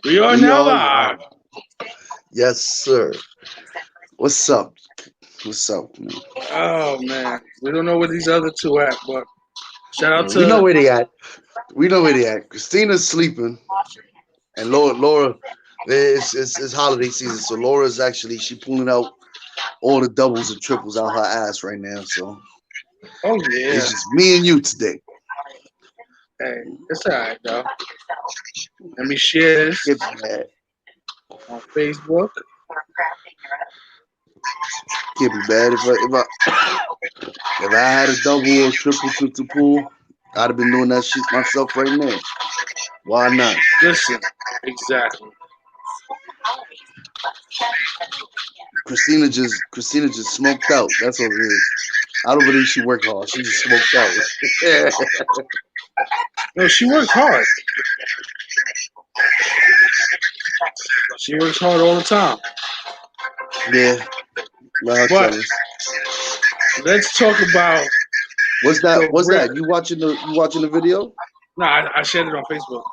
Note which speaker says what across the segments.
Speaker 1: We are
Speaker 2: We
Speaker 1: now
Speaker 2: are
Speaker 1: live.
Speaker 2: live. Yes, sir. What's up? What's up, man?
Speaker 1: Oh man, we don't know where these other two at, but shout out
Speaker 2: We know
Speaker 1: to
Speaker 2: where they at. We know where they at. Christina's sleeping, and Laura, it's holiday season, so Laura's actually she pulling out all the doubles and triples out her ass right now. So
Speaker 1: oh yeah.
Speaker 2: it's just me and you today.
Speaker 1: Hey, it's alright though. Let me share this
Speaker 2: Get mad.
Speaker 1: on Facebook.
Speaker 2: Get me mad if I had a double or triple to pull, I'd have been doing that shit myself right now. Why not?
Speaker 1: Listen, exactly.
Speaker 2: Christina just smoked out. That's what it is. I don't believe she worked hard. She just smoked out. Yeah.
Speaker 1: No, she works hard. She works hard all the time.
Speaker 2: Yeah. Let her
Speaker 1: But
Speaker 2: tell us.
Speaker 1: let's talk about
Speaker 2: What's that?
Speaker 1: the
Speaker 2: What's
Speaker 1: real.
Speaker 2: that? You watching the video?
Speaker 1: No, I shared it on Facebook.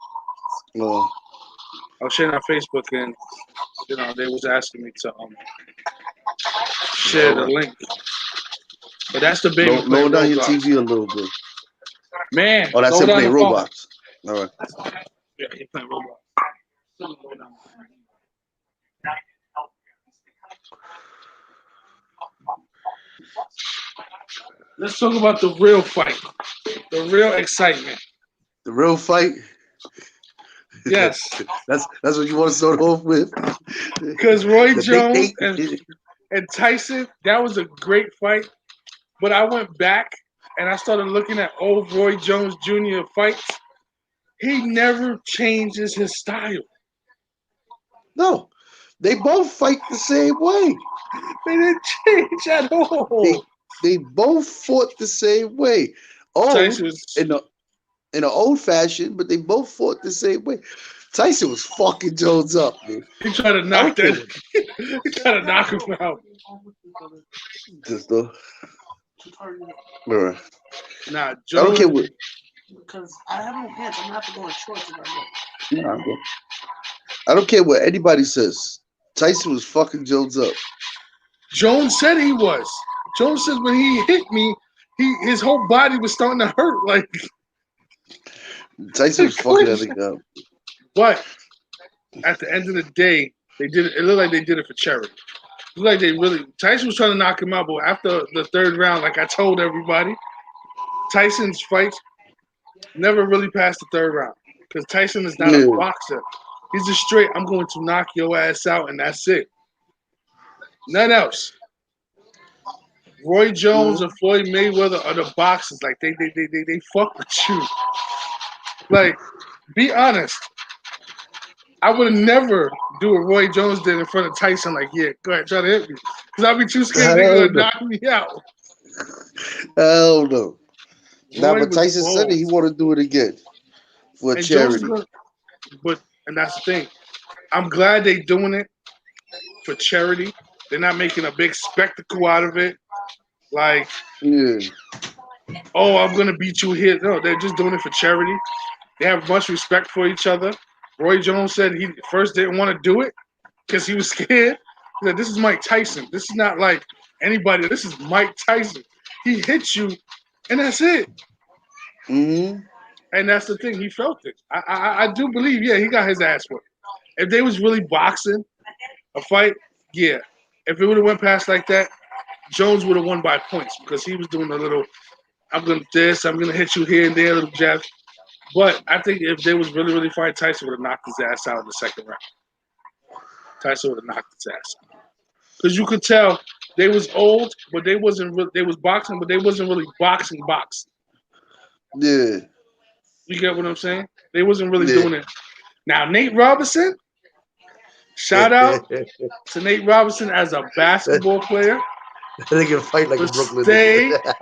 Speaker 2: No.
Speaker 1: I was sharing on Facebook, and they was asking me to share
Speaker 2: All
Speaker 1: the
Speaker 2: right.
Speaker 1: link. But that's the baby playing
Speaker 2: Lower down your
Speaker 1: Roblox.
Speaker 2: TV a little bit.
Speaker 1: Man,
Speaker 2: Oh, that's
Speaker 1: throw
Speaker 2: him
Speaker 1: it on
Speaker 2: playing
Speaker 1: the phone.
Speaker 2: Roblox. All right.
Speaker 1: Yeah, he playing Roblox. Let's talk about the real fight, the real excitement.
Speaker 2: The real fight.
Speaker 1: Yes,
Speaker 2: that's what you want to start off with.
Speaker 1: because Roy
Speaker 2: The big
Speaker 1: Jones
Speaker 2: date.
Speaker 1: and Tyson, that was a great fight. But I went back and I started looking at old Roy Jones Jr. fights. He never changes his style.
Speaker 2: No, they both fight the same way.
Speaker 1: They didn't change at
Speaker 2: They
Speaker 1: all.
Speaker 2: they both fought the same way. Old
Speaker 1: Tyson was
Speaker 2: in the in an old fashion, but they both fought the same way. Tyson was fucking Jones up, man.
Speaker 1: he tried to
Speaker 2: I
Speaker 1: knock
Speaker 2: don't care
Speaker 1: that.
Speaker 2: what
Speaker 1: He tried to knock him out.
Speaker 2: just the right.
Speaker 1: Nah,
Speaker 2: I don't care
Speaker 1: Jones.
Speaker 2: what nah, bro. I don't care what anybody says. Tyson was fucking Jones up.
Speaker 1: Jones said he was. Jones says when he hit me, his whole body was starting to hurt. Like,
Speaker 2: Tyson was fucking that nigga up.
Speaker 1: but at the end of the day, they did it. It looked like they did it for charity. It looked like they really. Tyson was trying to knock him out, but after the third round, like I told everybody, Tyson's fights never really passed the third round because Tyson is not a
Speaker 2: Yeah.
Speaker 1: boxer. He's just straight. I'm going to knock your ass out, and that's it. Nothing else. Roy Jones
Speaker 2: Mhm.
Speaker 1: and Floyd Mayweather are the boxers. Like they fuck with you. Like, be honest. I would never do what Roy Jones did in front of Tyson. Like, yeah, go ahead, try to hit me, because I'd be too scared nigga
Speaker 2: Hell
Speaker 1: would
Speaker 2: no.
Speaker 1: knock me out.
Speaker 2: Hell no. Now,
Speaker 1: Roy
Speaker 2: but
Speaker 1: was
Speaker 2: Tyson said that
Speaker 1: bold,
Speaker 2: he want to do it again for
Speaker 1: and Jones is
Speaker 2: charity.
Speaker 1: gonna. But and that's the thing. I'm glad they doing it for charity. They're not making a big spectacle out of it. Like,
Speaker 2: Yeah.
Speaker 1: oh, I'm gonna beat you here. No, they're just doing it for charity. They have much respect for each other. Roy Jones said he first didn't want to do it because he was scared. He said, "This is Mike Tyson. This is not like anybody. This is Mike Tyson. He hits you, and that's it."
Speaker 2: Hmm.
Speaker 1: And that's the thing. He felt it. I do believe. Yeah, he got his ass whipped. If they was really boxing a fight, yeah. If it would have went past like that, Jones would have won by points because he was doing a little. I'm gonna this. I'm gonna hit you here and there, little jabs. But I think if they was really fight, Tyson would have knocked his ass out in the second round. Tyson would have knocked his ass out because you could tell they was old, but they wasn't. They was boxing, but they wasn't really boxing.
Speaker 2: Yeah.
Speaker 1: You get what I'm saying? They wasn't really
Speaker 2: Yeah.
Speaker 1: doing it. Now Nate Robinson, shout out
Speaker 2: that
Speaker 1: to Nate Robinson as a basketball player,
Speaker 2: nigga fight like a
Speaker 1: but
Speaker 2: Brooklyn nigga.
Speaker 1: stay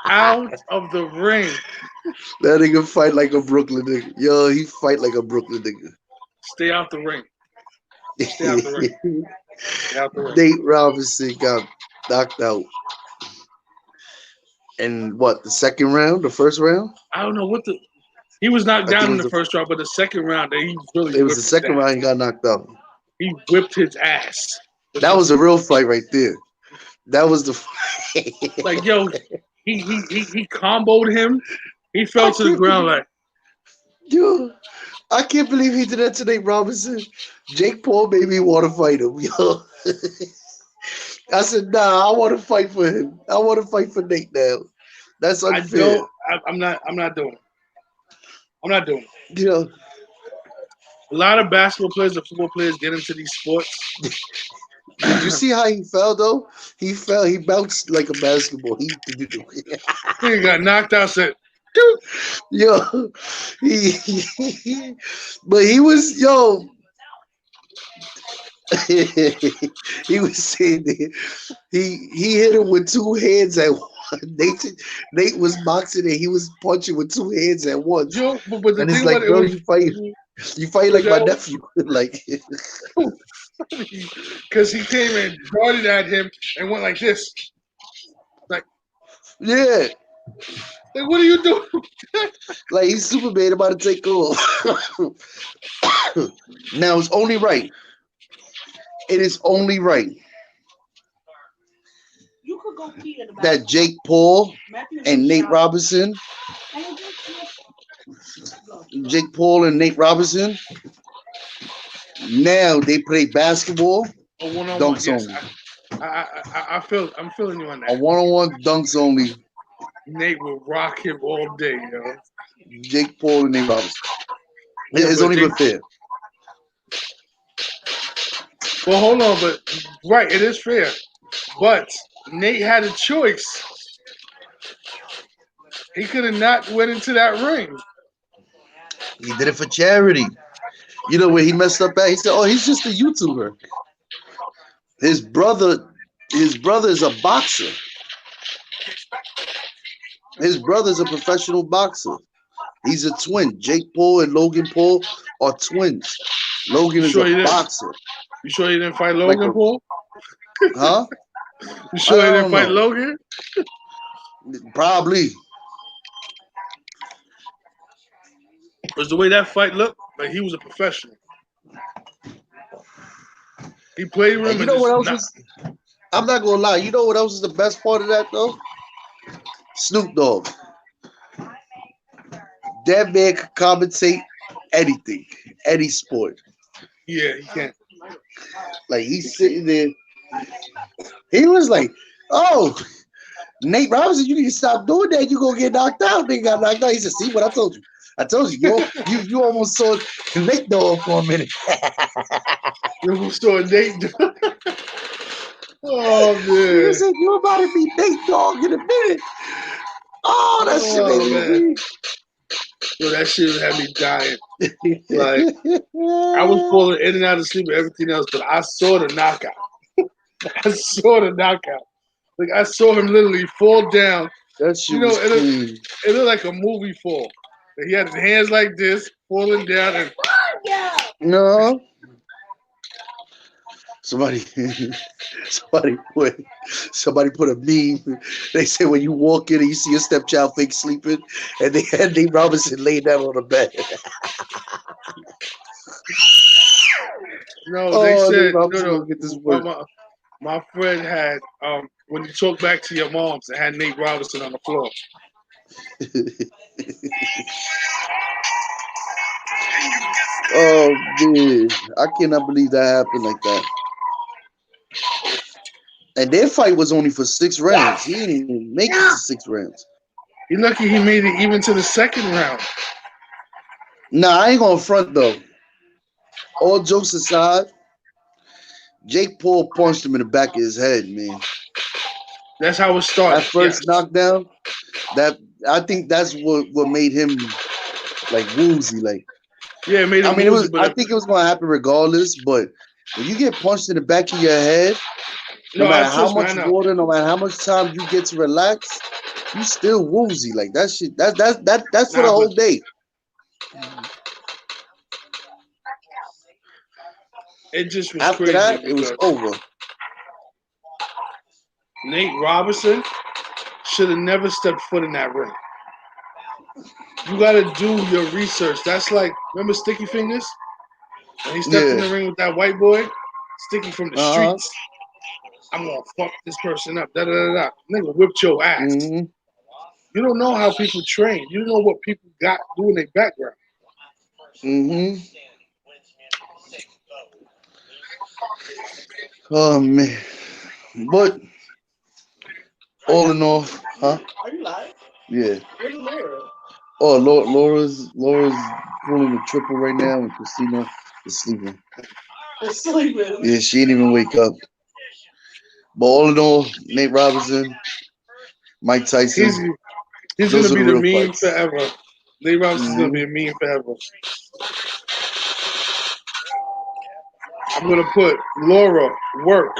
Speaker 1: out of the ring.
Speaker 2: That nigga fight like a Brooklyn nigga. Yo, he fight like a Brooklyn nigga.
Speaker 1: Stay out the ring. Stay out the ring. Stay out the ring.
Speaker 2: Nate Robinson got knocked out. And what, the second round? The first round?
Speaker 1: I don't know what the. He was knocked
Speaker 2: I think
Speaker 1: down
Speaker 2: it
Speaker 1: in
Speaker 2: was
Speaker 1: the first round, but the second round, he really
Speaker 2: it was the
Speaker 1: whipped his
Speaker 2: second
Speaker 1: ass.
Speaker 2: round he got knocked out.
Speaker 1: He whipped his ass.
Speaker 2: That was a real fight right there. That was the fight.
Speaker 1: Like, yo, he comboed him. He fell
Speaker 2: I
Speaker 1: to the
Speaker 2: can't
Speaker 1: ground
Speaker 2: believe,
Speaker 1: like,
Speaker 2: yo, I can't believe he did that to Nate Robinson. Jake Paul made me want to fight him, yo. I said, nah, I want to fight for him. I want to fight for Nate now. That's
Speaker 1: I
Speaker 2: unfair.
Speaker 1: don't. I'm not doing it. I'm not doing it.
Speaker 2: You know,
Speaker 1: A lot of basketball players and football players get into these sports.
Speaker 2: did you see how he fell though? He fell. He bounced like a basketball. He
Speaker 1: He got knocked out. Said, dude,
Speaker 2: yo, but he was yo. He was saying that he hit him with two hands at once. Nate was boxing and he was punching with two hands at once.
Speaker 1: Joe. But the
Speaker 2: And it's
Speaker 1: thing about
Speaker 2: like,
Speaker 1: it
Speaker 2: bro,
Speaker 1: was
Speaker 2: you fight like my
Speaker 1: that
Speaker 2: nephew. Like,
Speaker 1: because he came and darted at him and went like this. Like,
Speaker 2: yeah,
Speaker 1: what are you doing?
Speaker 2: like he's Superman about to take off. Now it's only right. It is only right that Jake Paul and Jake Paul and Nate Robinson, now they play basketball,
Speaker 1: A one-on-one.
Speaker 2: dunks
Speaker 1: Yes,
Speaker 2: only.
Speaker 1: I'm feeling you on
Speaker 2: A
Speaker 1: that.
Speaker 2: one-on-one, dunks only.
Speaker 1: Nate will rock him all day, yo.
Speaker 2: Jake Paul and Nate Robinson.
Speaker 1: Yeah,
Speaker 2: It's
Speaker 1: but
Speaker 2: only
Speaker 1: Jake,
Speaker 2: but fair.
Speaker 1: well, hold on, but right, it is fair. But Nate had a choice. He could have not went into that ring.
Speaker 2: He did it for charity. You know where he messed up at? He said, "Oh, he's just a YouTuber." His brother, his brother is a boxer. His brother's a professional boxer. He's a twin. Jake Paul and Logan Paul are twins. Logan
Speaker 1: You
Speaker 2: is a
Speaker 1: sure he didn't?
Speaker 2: boxer.
Speaker 1: You sure he didn't fight
Speaker 2: Like
Speaker 1: Logan
Speaker 2: a
Speaker 1: Paul?
Speaker 2: huh?
Speaker 1: You sure he
Speaker 2: I
Speaker 1: didn't
Speaker 2: don't
Speaker 1: fight
Speaker 2: know.
Speaker 1: Logan?
Speaker 2: Probably.
Speaker 1: Because the way that fight looked, like he was a professional. He played with
Speaker 2: And
Speaker 1: him
Speaker 2: you
Speaker 1: and
Speaker 2: know what
Speaker 1: just
Speaker 2: else
Speaker 1: not.
Speaker 2: was? I'm not gonna lie. You know what else is the best part of that though? Snoop Dogg. That man could commentate anything, any sport.
Speaker 1: Yeah, he can't.
Speaker 2: Like he's sitting there. He was like, "Oh, Nate Robinson, you need to stop doing that. You gonna get knocked out." They got knocked out. He said, "See what I told you? I told you. You almost saw Nate Dogg for a minute."
Speaker 1: You saw Nate. Oh
Speaker 2: He
Speaker 1: man.
Speaker 2: said, "You about to be Nate Dogg in a minute." Oh, that shit made
Speaker 1: Oh man.
Speaker 2: me
Speaker 1: Yo, that shit had me dying.
Speaker 2: weak.
Speaker 1: Like I was falling in and out of sleep and everything else, but I saw the knockout. I saw the knockout. Like I saw him literally fall down.
Speaker 2: That
Speaker 1: You
Speaker 2: shit
Speaker 1: know,
Speaker 2: was clean.
Speaker 1: it looked like a movie fall. He had his hands like this, falling down, and
Speaker 2: No. Somebody, somebody put a meme. They said when you walk in and you see your stepchild fake sleeping, and they had Nate Robinson laying down on the bed.
Speaker 1: no, they
Speaker 2: Oh, Nate
Speaker 1: said
Speaker 2: Robinson
Speaker 1: no.
Speaker 2: gonna get this
Speaker 1: My,
Speaker 2: work.
Speaker 1: my, my friend had when you talk back to your moms, it had Nate Robinson on the floor.
Speaker 2: Oh man, I cannot believe that happened like that. And their fight was only for 6 rounds. He didn't even make it to 6 rounds.
Speaker 1: He lucky he made it even to the second round.
Speaker 2: Nah, I ain't gonna front though. All jokes aside, Jake Paul punched him in the back of his head, man.
Speaker 1: That's how it started.
Speaker 2: That first
Speaker 1: Yes.
Speaker 2: knockdown, that I think that's what made him like woozy. Like
Speaker 1: Yeah, it made
Speaker 2: I
Speaker 1: him
Speaker 2: mean, it
Speaker 1: woozy,
Speaker 2: was.
Speaker 1: but
Speaker 2: I think it was gonna happen regardless. But when you get punched in the back of your head, no
Speaker 1: no,
Speaker 2: matter how
Speaker 1: trust me, I
Speaker 2: much
Speaker 1: know.
Speaker 2: water, no matter how much time you get to relax, you still woozy. Like that shit. That's for the
Speaker 1: Nah, but
Speaker 2: whole day.
Speaker 1: it just was
Speaker 2: After
Speaker 1: crazy
Speaker 2: that, it was
Speaker 1: because
Speaker 2: over.
Speaker 1: Nate Robinson should have never stepped foot in that ring. You gotta do your research. That's like, remember Sticky Fingers? When he stepped in
Speaker 2: Yeah.
Speaker 1: the ring with that white boy, Sticky from the
Speaker 2: Uh huh.
Speaker 1: streets. I'm gonna fuck this person up. Da da da da. Nigga whipped your ass.
Speaker 2: Mm-hmm.
Speaker 1: You don't know how people train. You don't know what people got doing their background.
Speaker 2: Mm-hmm. Oh man. But all in all, huh?
Speaker 3: Are you live?
Speaker 2: Yeah.
Speaker 3: Where's Laura?
Speaker 2: Oh, Laura's pulling a triple right now, and Christina is sleeping.
Speaker 3: They're sleeping.
Speaker 2: Yeah, she didn't even wake up. But all in all, Nate Robinson, Mike
Speaker 1: He's
Speaker 2: Tyson,
Speaker 1: he's gonna
Speaker 2: those are
Speaker 1: be
Speaker 2: the
Speaker 1: the
Speaker 2: real
Speaker 1: meme
Speaker 2: fights.
Speaker 1: forever. Lee Robinson's gonna
Speaker 2: Mm-hmm.
Speaker 1: be a meme forever. I'm gonna put Laura work.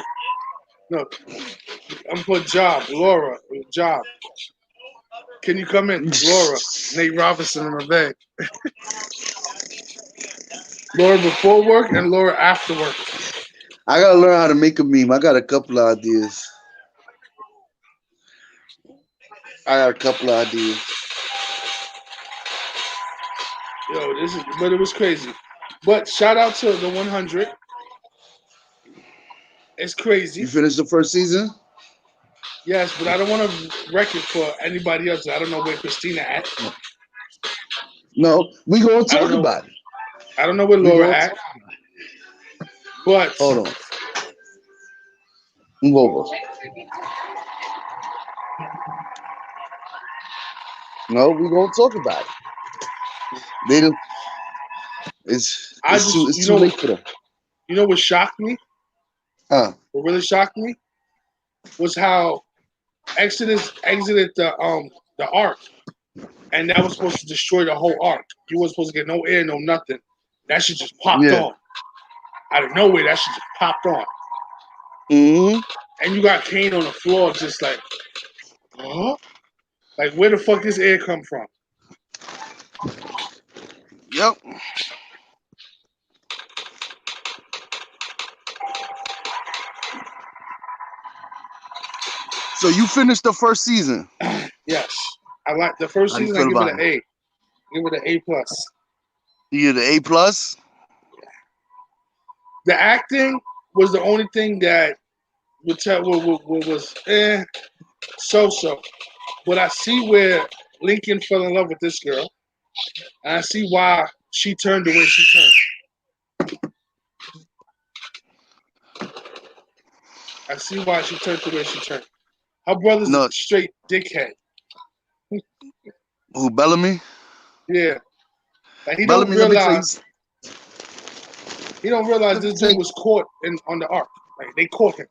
Speaker 1: No, I'm gonna put job. Laura job. Can you come in, Laura? Nate Robinson in the bed. Laura before work and Laura after work.
Speaker 2: I gotta learn how to make a meme. I got a couple of ideas. I got a couple of ideas.
Speaker 1: Yo, but it was crazy. But shout out to the 100. It's
Speaker 2: You
Speaker 1: crazy.
Speaker 2: finished the first season?
Speaker 1: Yes, but I don't want to wreck it for anybody else. I don't know where Christina at.
Speaker 2: No, we gonna
Speaker 1: I don't
Speaker 2: talk
Speaker 1: know.
Speaker 2: about it.
Speaker 1: I don't know where
Speaker 2: We
Speaker 1: Laura
Speaker 2: gonna
Speaker 1: at.
Speaker 2: talk about
Speaker 1: But
Speaker 2: it. Hold on. Move over. No, we gonna talk about it. They don't.
Speaker 1: I just,
Speaker 2: It's too late for them.
Speaker 1: what shocked me?
Speaker 2: Huh?
Speaker 1: What really shocked me was how Exodus exited the ark, and that was supposed to destroy the whole ark. You wasn't supposed to get no air, no nothing. That shit just popped
Speaker 2: Yeah.
Speaker 1: on out of nowhere. That shit just popped on,
Speaker 2: Mm-hmm.
Speaker 1: and you got Kane on the floor, just like, huh? Like where the fuck this air come from?
Speaker 2: Yep. So you finished the first season.
Speaker 1: Yes, I like the first
Speaker 2: How do you
Speaker 1: season. I
Speaker 2: feel
Speaker 1: give it
Speaker 2: about
Speaker 1: an
Speaker 2: it?
Speaker 1: A. Give it an A plus.
Speaker 2: You the A plus.
Speaker 1: The acting was the only thing that would tell what was so. But I see where Lincoln fell in love with this girl, and I see why she turned the way she turned. I see why she turned the way she turned. Her brother's a
Speaker 2: No,
Speaker 1: straight dickhead.
Speaker 2: who Bellamy?
Speaker 1: Yeah, like
Speaker 2: Bellamy. Let me tell you.
Speaker 1: he don't realize
Speaker 2: Let me
Speaker 1: this
Speaker 2: tell
Speaker 1: dude
Speaker 2: you.
Speaker 1: was caught on the ark. Like they caught him.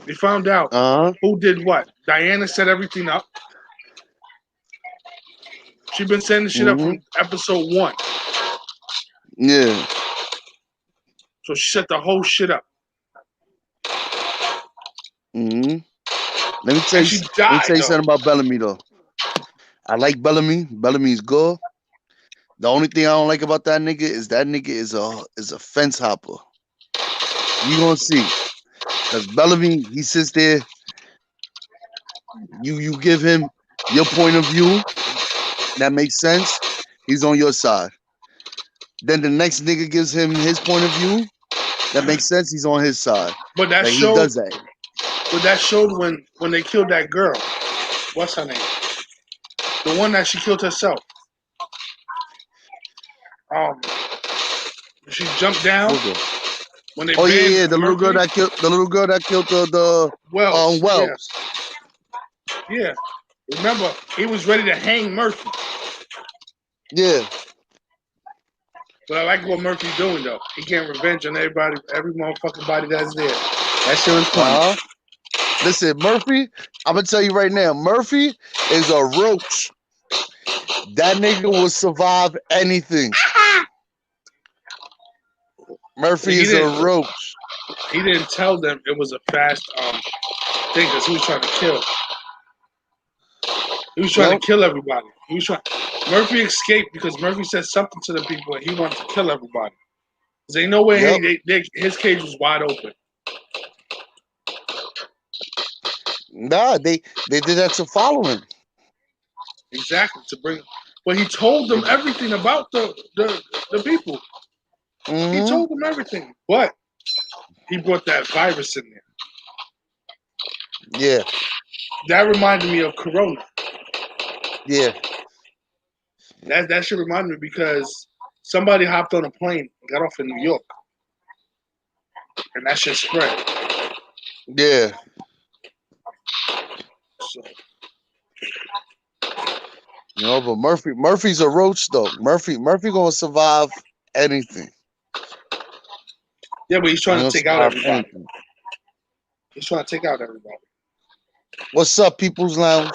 Speaker 1: They found out
Speaker 2: Uh huh.
Speaker 1: who did what. Diana set everything up. She been setting shit up
Speaker 2: Mm-hmm.
Speaker 1: from episode 1.
Speaker 2: Yeah.
Speaker 1: So she set the whole shit up,
Speaker 2: Mm-hmm. Let me tell
Speaker 1: and
Speaker 2: you.
Speaker 1: she
Speaker 2: Let me
Speaker 1: died
Speaker 2: tell you
Speaker 1: though.
Speaker 2: something about Bellamy though. I like Bellamy. Bellamy's good. The only thing I don't like about that nigga is a fence hopper. You gonna see. Cause Bellamy, he sits there, you give him your point of view, that makes sense. He's on your side. Then the next nigga gives him his point of view, that makes sense, he's on his side.
Speaker 1: But that
Speaker 2: Like he
Speaker 1: showed.
Speaker 2: does that.
Speaker 1: But that showed when they killed that girl. What's her name? The one that she killed herself. Um, she jumped down
Speaker 2: What girl?
Speaker 1: when they
Speaker 2: Oh
Speaker 1: banned
Speaker 2: yeah,
Speaker 1: Mercury.
Speaker 2: the little girl that killed the
Speaker 1: Wells. Yeah,
Speaker 2: Wells.
Speaker 1: yeah. Remember, he was ready to hang Murphy.
Speaker 2: Yeah.
Speaker 1: But I like what Murphy's doing though. He getting revenge on everybody, every motherfucking body that's there. That shit was funny.
Speaker 2: Uh-huh. Listen, Murphy, I'm gonna tell you right now, Murphy is a roach. That nigga will survive anything. Murphy
Speaker 1: He
Speaker 2: is a
Speaker 1: didn't.
Speaker 2: roach.
Speaker 1: He didn't tell them it was a fast thing because he was trying to kill. He was trying to
Speaker 2: Yep.
Speaker 1: kill everybody. He was trying. Murphy escaped because Murphy said something to the people and he wanted to kill everybody. Cause ain't no way
Speaker 2: Yep.
Speaker 1: his cage was wide open.
Speaker 2: Nah, they did that to follow him.
Speaker 1: Exactly to bring. but he told them everything about the people. He
Speaker 2: Mm-hmm.
Speaker 1: told them everything, but he brought that virus in there.
Speaker 2: Yeah.
Speaker 1: That reminded me of Corona.
Speaker 2: Yeah.
Speaker 1: That should remind me because somebody hopped on a plane and got off in New York, and that shit spread.
Speaker 2: Yeah.
Speaker 1: So,
Speaker 2: But Murphy's a roach though. Murphy gonna survive anything.
Speaker 1: yeah, but he's
Speaker 2: He
Speaker 1: trying to
Speaker 2: gonna
Speaker 1: take out
Speaker 2: survive
Speaker 1: everybody.
Speaker 2: anything.
Speaker 1: He's trying to take out everybody.
Speaker 2: What's up, People's Lounge?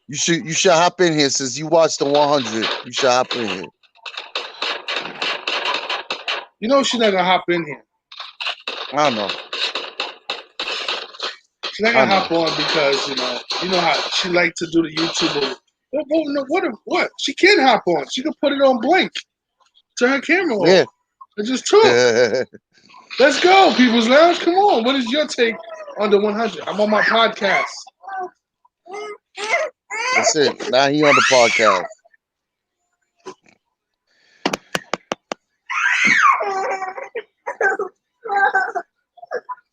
Speaker 2: You should hop in here since you watched the 100. You should hop in here.
Speaker 1: You know she's not gonna hop in here.
Speaker 2: I know.
Speaker 1: She's not
Speaker 2: I
Speaker 1: gonna
Speaker 2: know.
Speaker 1: hop on because you know how she like to do the YouTube. What? She can hop on. She can put it on blank. Turn her camera
Speaker 2: Yeah.
Speaker 1: off and just talk. Let's go, People's Lounge. Come on. What is your take on the 100? I'm on my podcast.
Speaker 2: That's it. Now he on the podcast.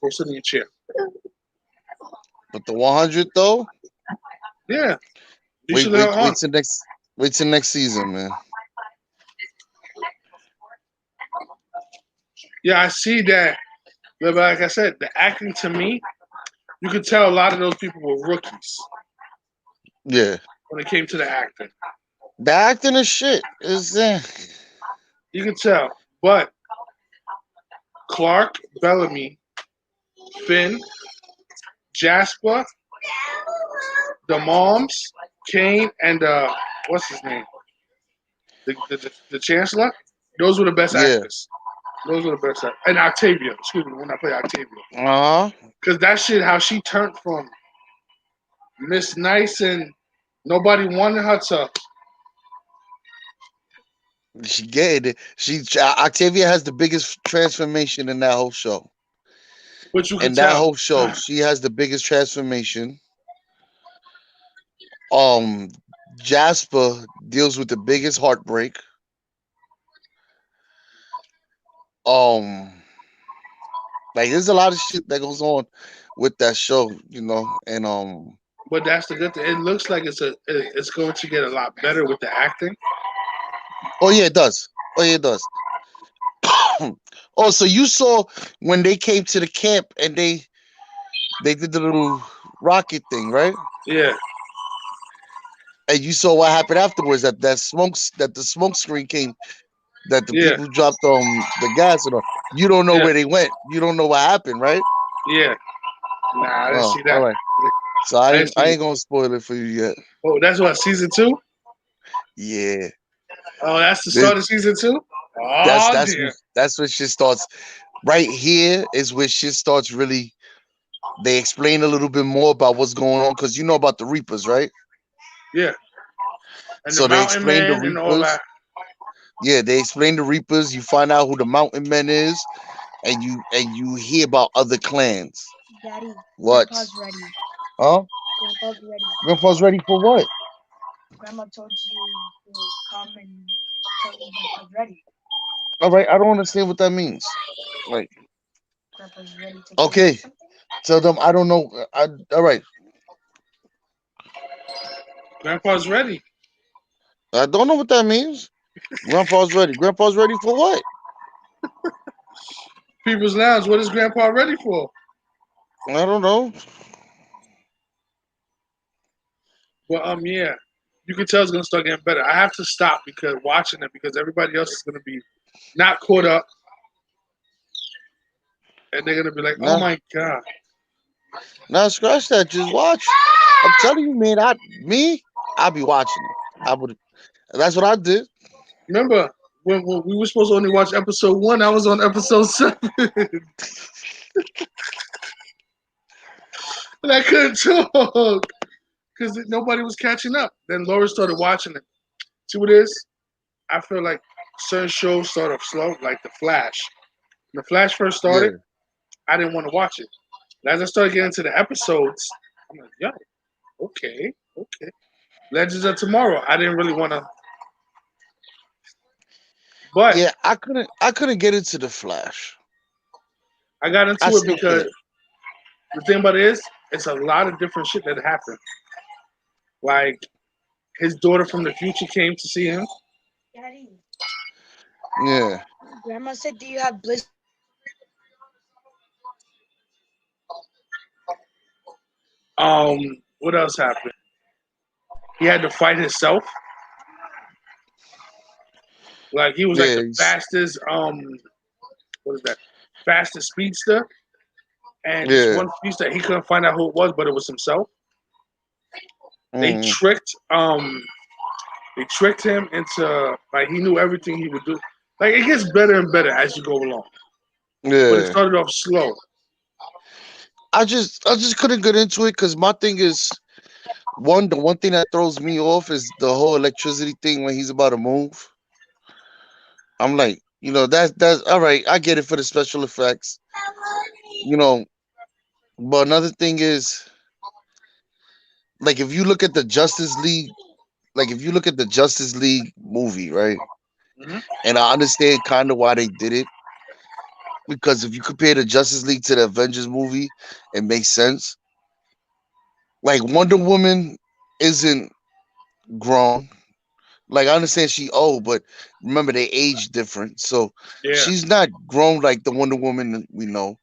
Speaker 1: Go sit in your chair.
Speaker 2: But the 100 though,
Speaker 1: Yeah. You
Speaker 2: wait,
Speaker 1: should let
Speaker 2: wait,
Speaker 1: her on.
Speaker 2: wait till next season, man.
Speaker 1: Yeah, I see that. But like I said, the acting to me, you could tell a lot of those people were rookies
Speaker 2: Yeah.
Speaker 1: when it came to the acting.
Speaker 2: The acting is shit. Is
Speaker 1: You could tell. But Clark, Bellamy, Finn, Jasper, the moms, Kane, and what's his name? The Chancellor. Those were the best
Speaker 2: yeah.
Speaker 1: actors. Those were the best actors. And Octavia, excuse me, when I play Octavia.
Speaker 2: Uh-huh.
Speaker 1: Because that shit, how she turned from Miss Nice and nobody wanted her to.
Speaker 2: She get it. Octavia has the biggest transformation in that whole show.
Speaker 1: But you could
Speaker 2: In that
Speaker 1: tell.
Speaker 2: whole show, she has the biggest transformation. Um, Jasper deals with the biggest heartbreak. Um, like there's a lot of shit that goes on with that show, and
Speaker 1: But that's the good thing. It looks like it's going to get a lot better with the acting.
Speaker 2: oh yeah, it does. Oh yeah, it does. Oh, so you saw when they came to the camp and they did the little rocket thing, right?
Speaker 1: Yeah,
Speaker 2: And you saw what happened afterwards. That the smoke screen came. That the
Speaker 1: yeah,
Speaker 2: people dropped the gas and all. You don't know
Speaker 1: yeah,
Speaker 2: where they went. You don't know what happened, right?
Speaker 1: yeah. Nah, I didn't
Speaker 2: Oh,
Speaker 1: see
Speaker 2: all
Speaker 1: that.
Speaker 2: right. So
Speaker 1: I didn't
Speaker 2: I
Speaker 1: see.
Speaker 2: ain't gonna spoil it for you yet.
Speaker 1: Oh, that's what season 2.
Speaker 2: Yeah,
Speaker 1: Oh, that's the
Speaker 2: This-
Speaker 1: start of season 2.
Speaker 2: that's
Speaker 1: Oh
Speaker 2: that's when
Speaker 1: dear.
Speaker 2: that's when shit starts. Right here is where shit starts really. They explain a little bit more about what's going on because you know about the Reapers, right?
Speaker 1: Yeah, and the
Speaker 2: So they
Speaker 1: Mountain
Speaker 2: explain the
Speaker 1: Man and all
Speaker 2: Reapers.
Speaker 1: that.
Speaker 2: Yeah, they explain the Reapers. You find out who the Mountain Men is, and you hear about other clans.
Speaker 4: Daddy,
Speaker 2: What?
Speaker 4: Grandpa's ready.
Speaker 2: Huh?
Speaker 4: Grandpa's ready.
Speaker 2: Grandpa's ready for what?
Speaker 4: Grandma told you to come and tell you Grandpa's ready.
Speaker 2: All right, I don't understand what that means. Like,
Speaker 4: Grandpa's ready to give you
Speaker 2: okay,
Speaker 4: something.
Speaker 2: tell them I don't know. All right,
Speaker 1: Grandpa's ready.
Speaker 2: I don't know what that means. Grandpa's ready. Grandpa's ready for what?
Speaker 1: People's Lounge. What is Grandpa ready for?
Speaker 2: I don't know.
Speaker 1: Well, yeah, you can tell it's gonna start getting better. I have to stop because watching it because everybody else is gonna be not caught up, and they're gonna be like, "Oh
Speaker 2: Nah,
Speaker 1: my god."
Speaker 2: nah, scratch that. Just watch. I'm telling you, man. I'll be watching it. I would. That's what I did.
Speaker 1: Remember when we were supposed to only watch episode 1? I was on episode 7, and I couldn't talk because nobody was catching up. Then Laura started watching it. See what it is? I feel like certain shows start off slow, like The Flash. When The Flash first started,
Speaker 2: Yeah.
Speaker 1: I didn't want to watch it. And as I started getting into the episodes, I'm like, yo, okay. Legends of Tomorrow. I didn't really want to, but
Speaker 5: Yeah, I couldn't get into the Flash.
Speaker 1: I got
Speaker 5: I
Speaker 1: into it
Speaker 5: still
Speaker 1: because
Speaker 5: can't.
Speaker 1: the thing about it is, it's a lot of different shit that happened. Like his daughter from the future came to see him.
Speaker 4: Daddy,
Speaker 5: Yeah,
Speaker 4: Grandma said, "Do you have blisters on your arms?"
Speaker 1: What else happened? He had to fight himself. Like he was like
Speaker 5: yeah,
Speaker 1: the fastest. What is that? Fastest speedster. And this
Speaker 5: yeah.
Speaker 1: one speedster, he couldn't find out who it was, but it was himself. They
Speaker 5: Mm,
Speaker 1: tricked. They tricked him into like he knew everything he would do. Like it gets better and better as you go along, but it
Speaker 5: yeah.
Speaker 1: started off slow.
Speaker 5: I just couldn't get into it because my thing is the one thing that throws me off is the whole electricity thing when he's about to move. I'm like, that's all right. I get it for the special effects, you know. But another thing is, like, if you look at the Justice League, like if you look at the Justice League movie, right?
Speaker 1: Hmm.
Speaker 5: And I understand kind of why they did it because if you compare the Justice League to the Avengers movie, it makes sense. Like Wonder Woman isn't grown. Like I understand she old, but remember they age different, so
Speaker 1: Yeah,
Speaker 5: she's not grown like the Wonder Woman that we know.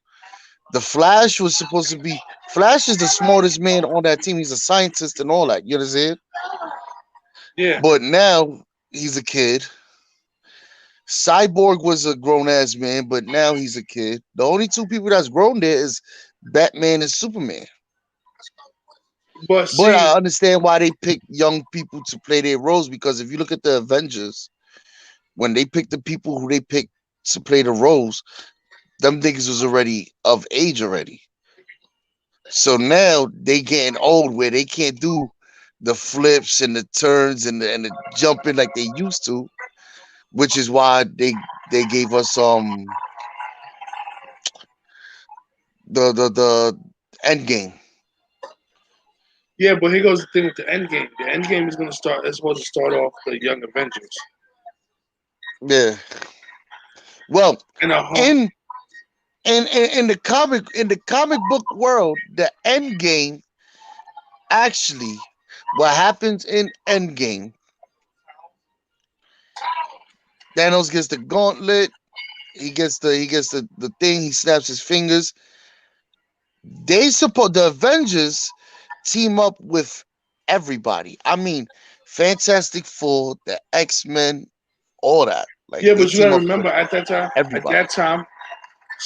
Speaker 5: The Flash was supposed to be. Flash is the smartest man on that team. He's a scientist and all that. You understand?
Speaker 1: yeah,
Speaker 5: But now he's a kid. Cyborg was a grown ass man, but now he's a kid. The only two people that's grown there is Batman and Superman.
Speaker 1: but
Speaker 5: But
Speaker 1: see,
Speaker 5: I understand why they pick young people to play their roles because if you look at the Avengers, when they picked the people who they picked to play the roles, them niggas was already of age already. So now they getting old where they can't do the flips and the turns and the jumping like they used to, which is why they gave us the end game.
Speaker 1: yeah, but here goes the thing with the end game. The end game is gonna start. It's supposed to start off the Young Avengers,
Speaker 5: Yeah. Well,
Speaker 1: and
Speaker 5: in in the comic book world, the end game actually what happens in Endgame, Thanos gets the gauntlet, he gets the thing, he snaps his fingers. They support the Avengers team up with everybody. I mean, Fantastic Four, the X-Men, all that. Like
Speaker 1: yeah,
Speaker 5: they
Speaker 1: but you
Speaker 5: team
Speaker 1: gotta
Speaker 5: up with
Speaker 1: remember at
Speaker 5: everybody.
Speaker 1: that time,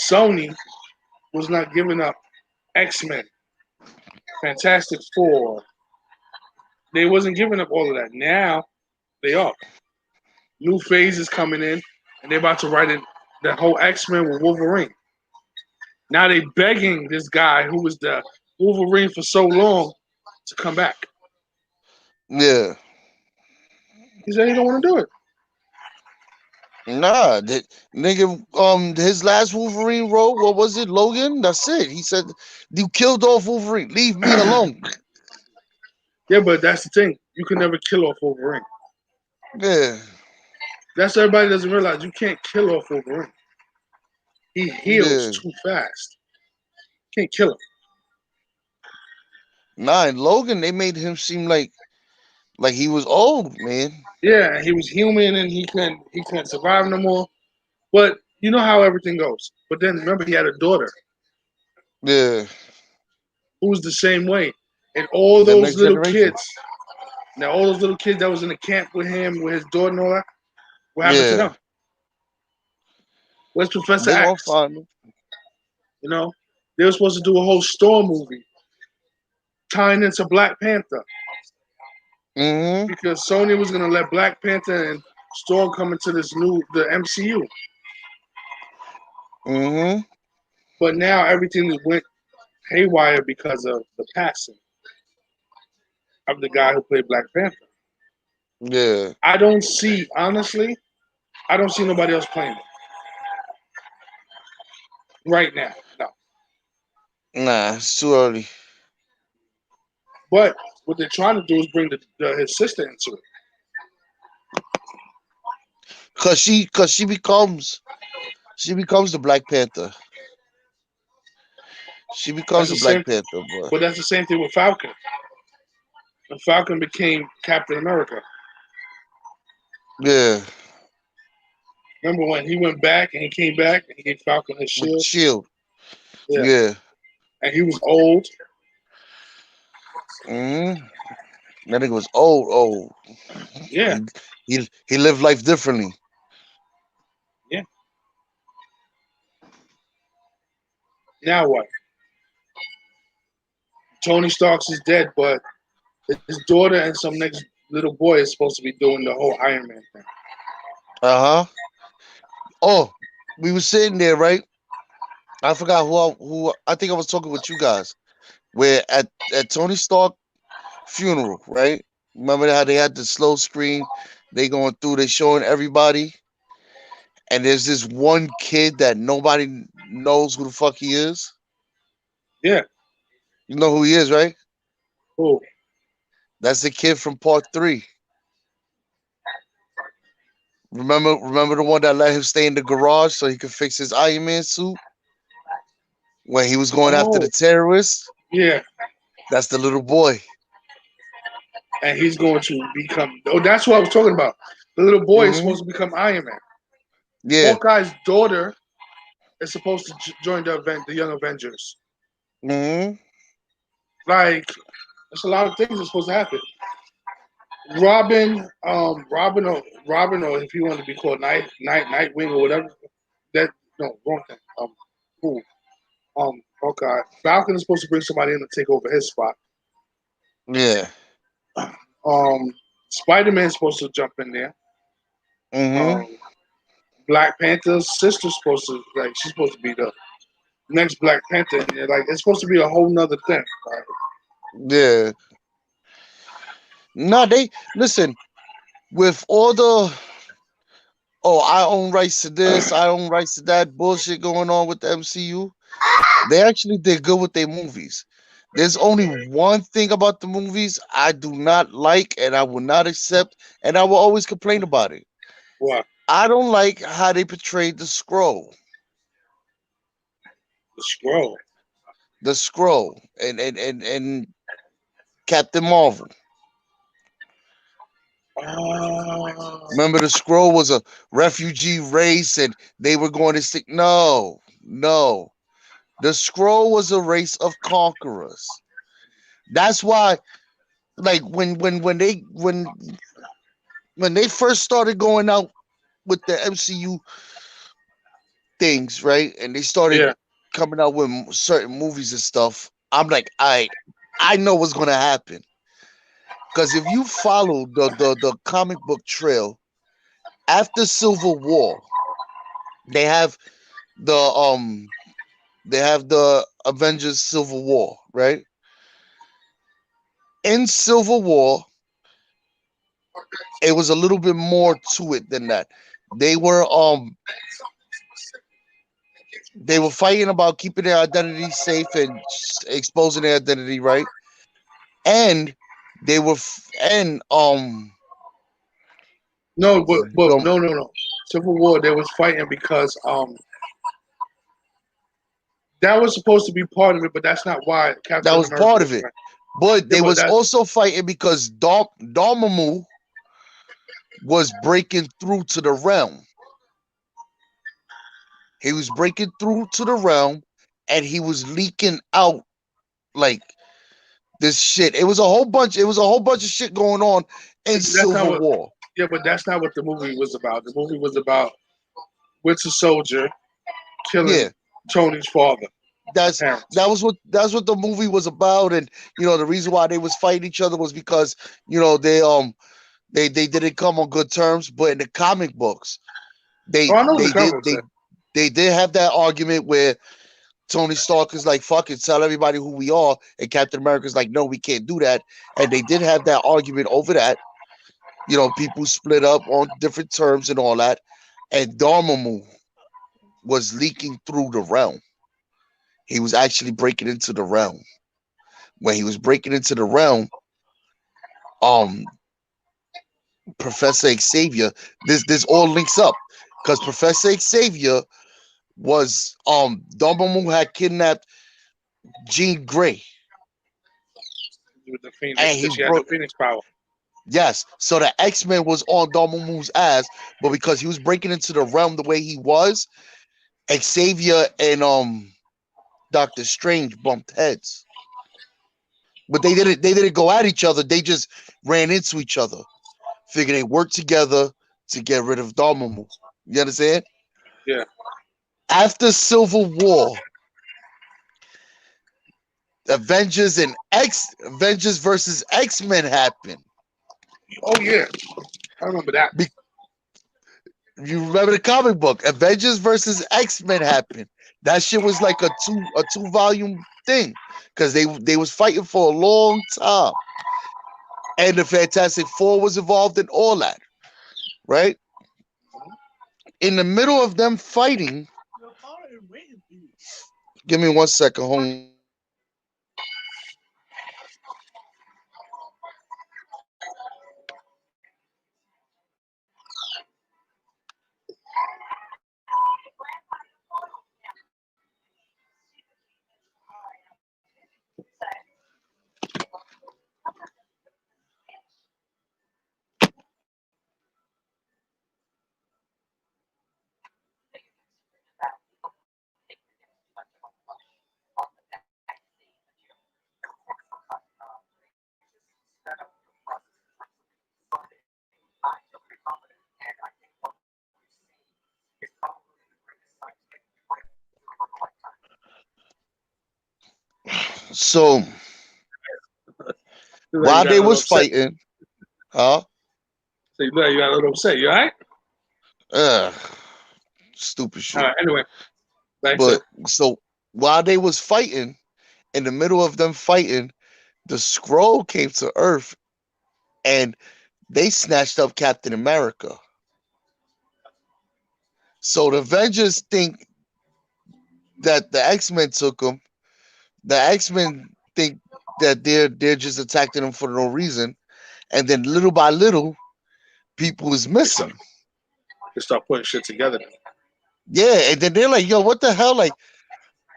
Speaker 1: Sony was not giving up X Men, Fantastic Four. They wasn't giving up all of that. Now they are. New phase is coming in, and they're about to write in the whole X Men with Wolverine. Now they begging this guy who was the Wolverine for so long to come back.
Speaker 5: Yeah.
Speaker 1: He said he don't want to do it.
Speaker 5: Nah, that nigga, his last Wolverine role, what was it, Logan? That's it. He said, "You killed off Wolverine. Leave me alone."
Speaker 1: Yeah, but that's the thing. You can never kill off Wolverine.
Speaker 5: Yeah,
Speaker 1: That's what everybody doesn't realize. You can't kill off Wolverine. He heals
Speaker 5: yeah.
Speaker 1: too fast. Can't kill him.
Speaker 5: Nah, and Logan, they made him seem like he was old, man.
Speaker 1: Yeah, he was human and he couldn't survive no more. But you know how everything goes. But then remember he had a daughter
Speaker 5: Yeah,
Speaker 1: who was the same way. And all
Speaker 5: the
Speaker 1: those
Speaker 5: next
Speaker 1: little
Speaker 5: generation.
Speaker 1: kids, now all those little kids that was in the camp with him, with his daughter and all that, what happened to
Speaker 5: Yeah,
Speaker 1: them? Where's Professor
Speaker 5: they gonna
Speaker 1: X?
Speaker 5: find him.
Speaker 1: You know? They were supposed to do a whole Storm movie tying into Black Panther
Speaker 5: Mm-hmm.
Speaker 1: because Sony was gonna let Black Panther and Storm come into the MCU.
Speaker 5: Mm-hmm.
Speaker 1: But now everything went haywire because of the passing of the guy who played Black Panther.
Speaker 5: Yeah.
Speaker 1: I don't see, honestly, I don't see nobody else playing it right now. No.
Speaker 5: Nah, it's too early.
Speaker 1: But what they're trying to do is bring his sister into it.
Speaker 5: Cause she becomes the Black Panther. She
Speaker 1: That's
Speaker 5: becomes
Speaker 1: the
Speaker 5: the Black
Speaker 1: same,
Speaker 5: Panther, but
Speaker 1: but that's the same thing with Falcon. And Falcon became Captain America.
Speaker 5: yeah,
Speaker 1: Remember when he went back and he came back and he gave Falcon his
Speaker 5: with
Speaker 1: shield?
Speaker 5: Shield.
Speaker 1: Yeah,
Speaker 5: Yeah.
Speaker 1: and he was old.
Speaker 5: Mm-hmm. That nigga was old, old.
Speaker 1: Yeah,
Speaker 5: He he lived life differently.
Speaker 1: yeah. Now what? Tony Stark's is dead, but his daughter and some next little boy is supposed to be doing the whole Iron Man thing.
Speaker 5: Uh huh. Oh, we were sitting there, right? I forgot who I think I was talking with you guys. Where at Tony Stark funeral, right? Remember how they had the slow screen? They going through, they showing everybody, and there's this one kid that nobody knows who the fuck he is.
Speaker 1: Yeah.
Speaker 5: You know who he is, right?
Speaker 1: Who?
Speaker 5: That's the kid from part 3. Remember the one that let him stay in the garage so he could fix his Iron Man suit when he was going after the
Speaker 1: Oh,
Speaker 5: terrorists?
Speaker 1: yeah.
Speaker 5: That's the little boy.
Speaker 1: And he's going to become. Oh, that's what I was talking about. The little boy is
Speaker 5: Hmm.
Speaker 1: supposed to become Iron Man.
Speaker 5: Yeah.
Speaker 1: Hawkeye's daughter is supposed to join the Young Avengers.
Speaker 5: Hmm.
Speaker 1: Like, there's a lot of things that's supposed to happen. Robin, or if you want to be called Nightwing or whatever. That no wrong thing. Who? Hawkeye. Falcon is supposed to bring somebody in to take over his spot.
Speaker 5: Yeah.
Speaker 1: Spider Man's supposed to jump in there.
Speaker 5: Hmm.
Speaker 1: Um, Black Panther's sister's supposed to she's supposed to be the next Black Panther in there. Like it's supposed to be a whole nother thing. Like,
Speaker 5: Yeah. No, they listen with all the I own rights to this, I own rights to that bullshit going on with the MCU. They actually did good with their movies. There's only one thing about the movies I do not like and I will not accept, and I will always complain about it.
Speaker 1: what?
Speaker 5: I don't like how they portrayed the scroll.
Speaker 1: The scroll.
Speaker 5: The scroll and Captain Marvel. Remember the scroll was a refugee race and they were going to stick. No, no. The scroll was a race of conquerors. That's why, like when they first started going out with the MCU things, right? And they started
Speaker 1: Yeah.
Speaker 5: coming out with certain movies and stuff. I'm like, I know what's gonna happen. Because if you follow the comic book trail after Civil War, they have the Avengers Civil War, right? In Civil War, it was a little bit more to it than that. They were they were fighting about keeping their identity safe and exposing their identity, right? And they were and
Speaker 1: No, but
Speaker 5: the,
Speaker 1: no. Civil War. They was fighting because that was supposed to be part of it, but that's not why
Speaker 5: that
Speaker 1: Captain
Speaker 5: was
Speaker 1: America
Speaker 5: part of
Speaker 1: was
Speaker 5: it.
Speaker 1: fighting.
Speaker 5: But
Speaker 1: Yeah,
Speaker 5: they
Speaker 1: but
Speaker 5: was
Speaker 1: that
Speaker 5: also fighting because Dormammu was breaking through to the realm. He was breaking through to the realm, and he was leaking out like this shit. It was a whole bunch. It was a whole bunch of shit going on in
Speaker 1: that's not
Speaker 5: Civil
Speaker 1: what.
Speaker 5: War.
Speaker 1: Yeah, but that's not what the movie was about. The movie was about Winter Soldier killing
Speaker 5: Yeah,
Speaker 1: Tony's father,
Speaker 5: that's
Speaker 1: parents.
Speaker 5: that's what the movie was about. And the reason why they was fighting each other was because they didn't come on good terms. But in the comic books, they
Speaker 1: Oh, I know what the
Speaker 5: they did
Speaker 1: comic
Speaker 5: they
Speaker 1: said.
Speaker 5: they did have that argument where Tony Stark is like, fuck it, tell everybody who we are. And Captain America's like, no, we can't do that. And they did have that argument over that. People split up on different terms and all that. And Dormammu was leaking through the realm. He was actually breaking into the realm. When he was breaking into the realm, um Professor Xavier. This all links up because Professor Xavier was Dormammu had kidnapped Jean Grey,
Speaker 1: With the Phoenix,
Speaker 5: and he
Speaker 1: because she had the
Speaker 5: broke.
Speaker 1: Phoenix power.
Speaker 5: Yes, so the X-Men was on Dormammu's ass, but because he was breaking into the realm the way he was, Xavier and Doctor Strange bumped heads. But they didn't go at each other. They just ran into each other. Figure they worked together to get rid of Dormammu. You understand?
Speaker 1: Yeah.
Speaker 5: After Civil War, Avengers versus X-Men happened.
Speaker 1: Oh yeah, I remember that.
Speaker 5: Be- you remember the comic book? Avengers versus X-Men happened. That shit was like a two volume thing because they was fighting for a long time, and the Fantastic Four was involved in all that, right? In the middle of them fighting,
Speaker 3: Your father is waiting for you.
Speaker 5: give me 1 second, hold on. So
Speaker 1: You know, you
Speaker 5: while
Speaker 1: got
Speaker 5: they
Speaker 1: a little
Speaker 5: was
Speaker 1: upset.
Speaker 5: fighting, huh?
Speaker 1: So you know, you got a little upset. You all right?
Speaker 5: Uh, stupid
Speaker 1: All
Speaker 5: shit.
Speaker 1: right. Anyway, like I said,
Speaker 5: But so while they was fighting, in the middle of them fighting, the scroll came to Earth and they snatched up Captain America. So the Avengers think that the X-Men took him. The X-Men think that they're just attacking them for no reason. And then little by little, people is
Speaker 1: they start,
Speaker 5: missing.
Speaker 1: they start putting shit together.
Speaker 5: Yeah, and then they're like, yo, what the hell? Like,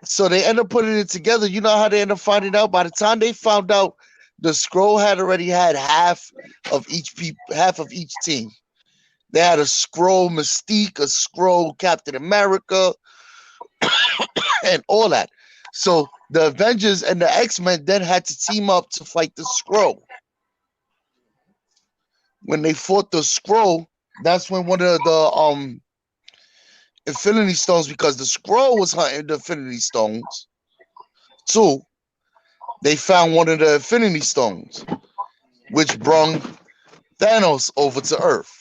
Speaker 5: so they end up putting it together. You know how they end up finding out? By the time they found out, the scroll had already had half of each team. They had a scroll Mystique, a scroll Captain America, and all that. So the Avengers and the X-Men then had to team up to fight the scroll. When they fought the scroll, that's when one of the Infinity Stones, because the scroll was hunting the Infinity Stones. Two, they found one of the Infinity Stones, which brung Thanos over to Earth.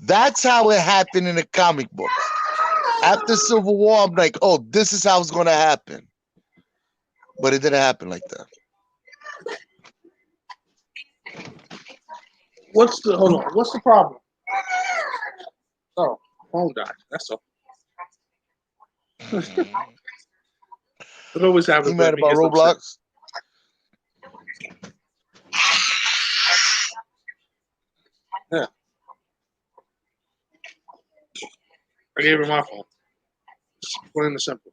Speaker 5: That's how it happened in the comic books. After Civil War, I'm like, oh, this is how it's going to happen. But it didn't happen like that.
Speaker 1: Hold on? What's the problem? Oh, phone died. That's all. It always
Speaker 5: He
Speaker 1: happens when
Speaker 5: mad
Speaker 1: he
Speaker 5: about
Speaker 1: gets upset.
Speaker 5: Roblox?
Speaker 1: Yeah, I gave her my phone. Just plain and simple.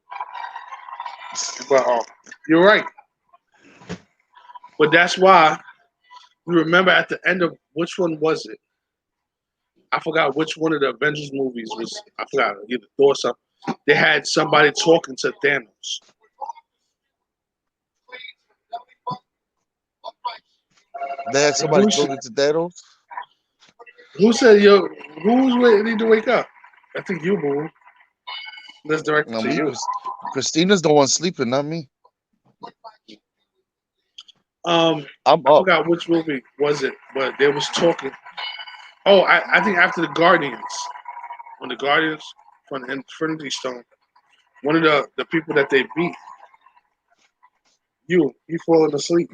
Speaker 1: But you're right. But that's why you remember at the end of which one was it? I forgot which one of the Avengers movies was. I forgot either Thor or something. They had somebody talking to Thanos.
Speaker 5: They had somebody talking to Thanos?
Speaker 1: Who said yo? Who's waiting to wake up? I think you, boo. That's directed
Speaker 5: No,
Speaker 1: to
Speaker 5: me.
Speaker 1: you.
Speaker 5: Christina's the one sleeping, not me. I'm
Speaker 1: I
Speaker 5: up.
Speaker 1: forgot which movie was it, but they was talking. Oh, I think after the Guardians, when the Guardians from the Infinity Stone, one of the people that they beat, you falling asleep.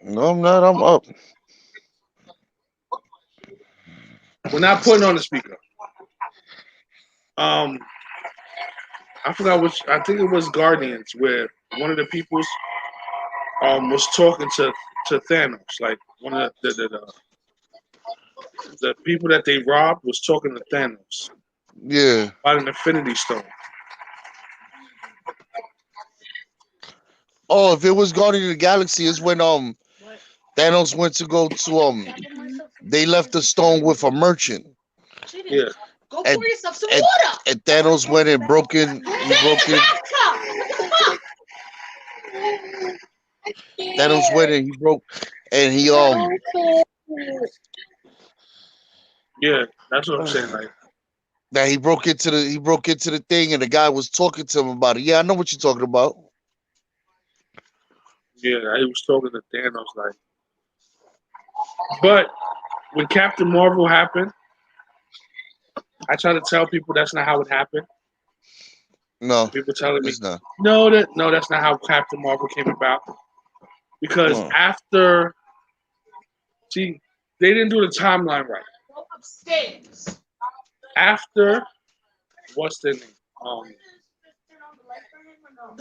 Speaker 5: No, I'm not. I'm up.
Speaker 1: We're not putting on the speaker. I forgot which. I think it was Guardians where one of the peoples was talking to to Thanos. Like one of the people that they robbed was talking to Thanos
Speaker 5: Yeah.
Speaker 1: about an Infinity Stone.
Speaker 5: Oh, if it was Guardian of the Galaxy, is when Thanos went to go to they left the stone with a merchant.
Speaker 1: Yeah,
Speaker 5: And, and, and Thanos went and Thanos went and he broke and
Speaker 1: yeah, that's what I'm saying. Like,
Speaker 5: that he broke into the thing and the guy was talking to him about it. Yeah, I know what you're talking about.
Speaker 1: yeah, he was talking to Thanos. Like, but when Captain Marvel happened, I try to tell people that's not how it happened.
Speaker 5: No,
Speaker 1: People telling me,
Speaker 5: it's not.
Speaker 1: no, that's not how Captain Marvel came about. Because
Speaker 5: No.
Speaker 1: after, see, they didn't do the timeline right.
Speaker 4: Go upstairs.
Speaker 1: After, what's the name?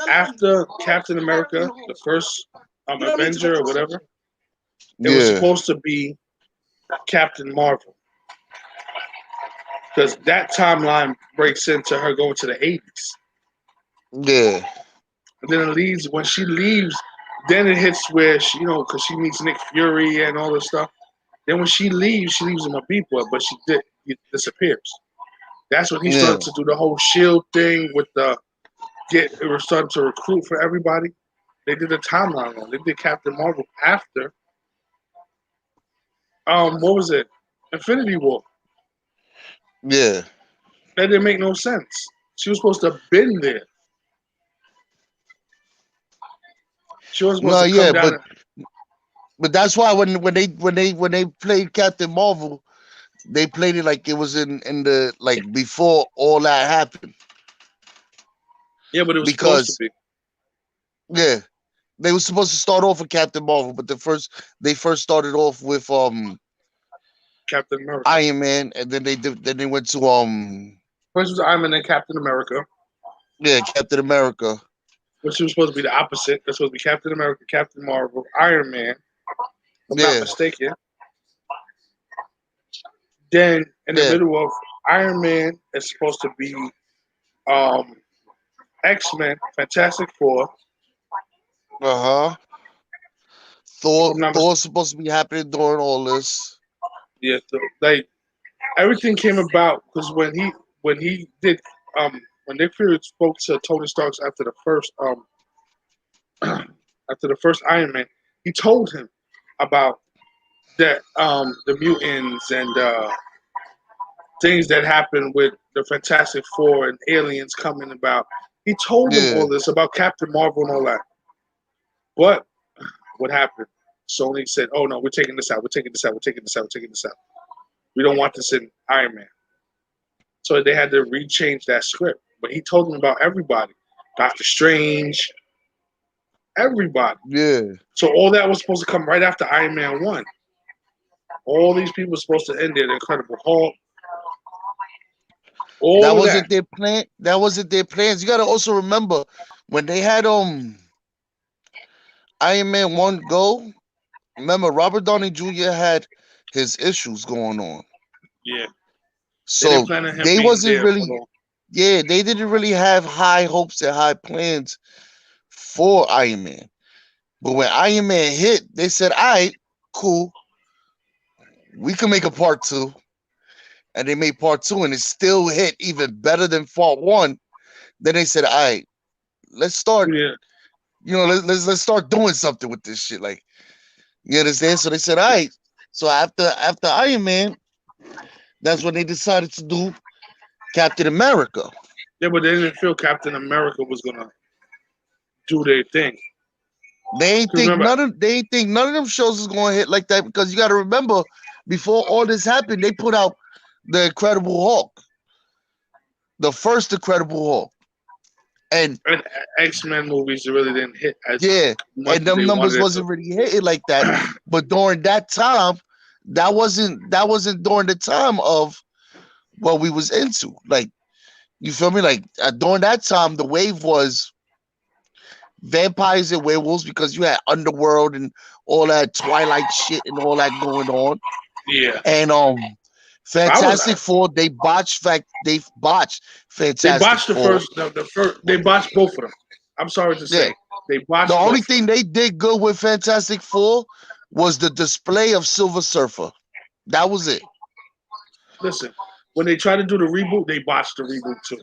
Speaker 1: After Captain America, the first Avenger or whatever, it was
Speaker 5: Yeah.
Speaker 1: supposed to be Captain Marvel. Because that timeline breaks into her going to the 80s.
Speaker 5: Yeah.
Speaker 1: And then it leaves, when she leaves, then it hits where she, because she meets Nick Fury and all this stuff. Then when she leaves him a beat boy, but he disappears. That's when he
Speaker 5: Yeah.
Speaker 1: started to do the whole shield thing with it was starting to recruit for everybody. They did the timeline wrong. They did Captain Marvel after what was it? Infinity War.
Speaker 5: Yeah.
Speaker 1: That didn't make no sense. She was supposed to have been there. She was supposed
Speaker 5: No,
Speaker 1: to come
Speaker 5: yeah,
Speaker 1: down.
Speaker 5: but that's why when they played Captain Marvel, they played it like it was in the like before all that happened.
Speaker 1: Yeah, but it was supposed to
Speaker 5: Because
Speaker 1: be.
Speaker 5: yeah, they were supposed to start off with Captain Marvel, but they first started off with
Speaker 1: Captain America.
Speaker 5: Iron Man, and then they went to
Speaker 1: First was Iron Man, then Captain America,
Speaker 5: Captain America.
Speaker 1: which was supposed to be the opposite. That's supposed to be Captain America, Captain Marvel, Iron Man, if I'm not
Speaker 5: Yeah,
Speaker 1: mistaken. Then in the
Speaker 5: yeah,
Speaker 1: middle of Iron Man, it's supposed to be um, X-Men, Fantastic Four.
Speaker 5: uh huh.
Speaker 1: If I'm not mistaken.
Speaker 5: Thor's supposed to be happening during all this.
Speaker 1: Yeah, so, like everything came about because when he did when Nick Fury spoke to Tony Stark after the first Iron Man, he told him about that the mutants and things that happened with the Fantastic Four and aliens coming about. He told them
Speaker 5: Yeah,
Speaker 1: all this about Captain Marvel and all that. But what happened? Sony said, "Oh no, we're taking this out. We're taking this out. We're taking this out. We're taking this out. We don't want this in Iron Man." So they had to rechange that script. But he told them about everybody, Doctor Strange, everybody.
Speaker 5: yeah.
Speaker 1: So all that was supposed to come right after Iron Man 1. All these people were supposed to end there. The Incredible Hulk,
Speaker 5: That
Speaker 1: all of that.
Speaker 5: wasn't their plan. That wasn't their plans. You got to also remember when they had Iron Man 1 go. Remember, Robert Downey Jr. had his issues going on.
Speaker 1: Yeah. They didn't
Speaker 5: So
Speaker 1: plan on him
Speaker 5: they
Speaker 1: being
Speaker 5: wasn't
Speaker 1: there for
Speaker 5: really,
Speaker 1: long.
Speaker 5: yeah, they didn't really have high hopes and high plans for Iron Man. But when Iron Man hit, they said, all right, cool, we can make a part two. And they made part two, and it still hit even better than part one. Then they said, all right, let's start,
Speaker 1: Yeah.
Speaker 5: let's start doing something with this shit. Like, you understand? So they said, all right. So after Iron Man, that's when they decided to do Captain America.
Speaker 1: Yeah, but they didn't feel Captain America was gonna do their thing.
Speaker 5: They ain't
Speaker 1: 'Cause
Speaker 5: think
Speaker 1: remember,
Speaker 5: none of them shows is going to hit like that because you got to remember, before all this happened, they put out the Incredible Hulk, the first Incredible Hulk, and
Speaker 1: X-Men movies really didn't hit as
Speaker 5: yeah,
Speaker 1: much
Speaker 5: and
Speaker 1: as
Speaker 5: them
Speaker 1: they
Speaker 5: numbers
Speaker 1: wanted it
Speaker 5: wasn't really hitting like that.
Speaker 1: to.
Speaker 5: But during that time, that wasn't during the time of what we was into. Like, you feel me? Like during that time, the wave was vampires and werewolves because you had underworld and all that Twilight shit and all that going on.
Speaker 1: Yeah,
Speaker 5: And
Speaker 1: I was.
Speaker 5: Fantastic Four, they botched
Speaker 1: They
Speaker 5: Fantastic
Speaker 1: botched the
Speaker 5: Four.
Speaker 1: first. The first. They botched both of them. I'm sorry to
Speaker 5: Yeah.
Speaker 1: say, they
Speaker 5: The
Speaker 1: botched
Speaker 5: only
Speaker 1: both of
Speaker 5: thing
Speaker 1: them.
Speaker 5: they did good with Fantastic Four was the display of Silver Surfer. That was it.
Speaker 1: Listen, when they tried to do the reboot, they botched the reboot too.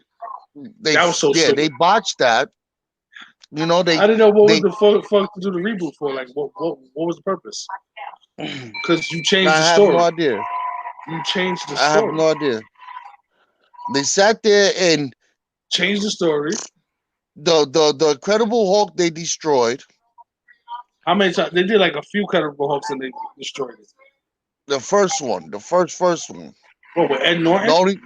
Speaker 5: They
Speaker 1: That was so
Speaker 5: yeah, they
Speaker 1: stupid.
Speaker 5: botched that. You know,
Speaker 1: I didn't know what was
Speaker 5: they
Speaker 1: the fuck to do the reboot for. Like, what was the purpose? Because you changed
Speaker 5: I
Speaker 1: the
Speaker 5: have no
Speaker 1: story.
Speaker 5: idea.
Speaker 1: You changed the
Speaker 5: I have
Speaker 1: story.
Speaker 5: no idea. They sat there and
Speaker 1: Changed the story.
Speaker 5: the Incredible Hulk they destroyed.
Speaker 1: How many times they did like a few Incredible Hulks and they destroyed it?
Speaker 5: The first one, the first one.
Speaker 1: What with Ed
Speaker 5: The
Speaker 1: Norton?
Speaker 5: only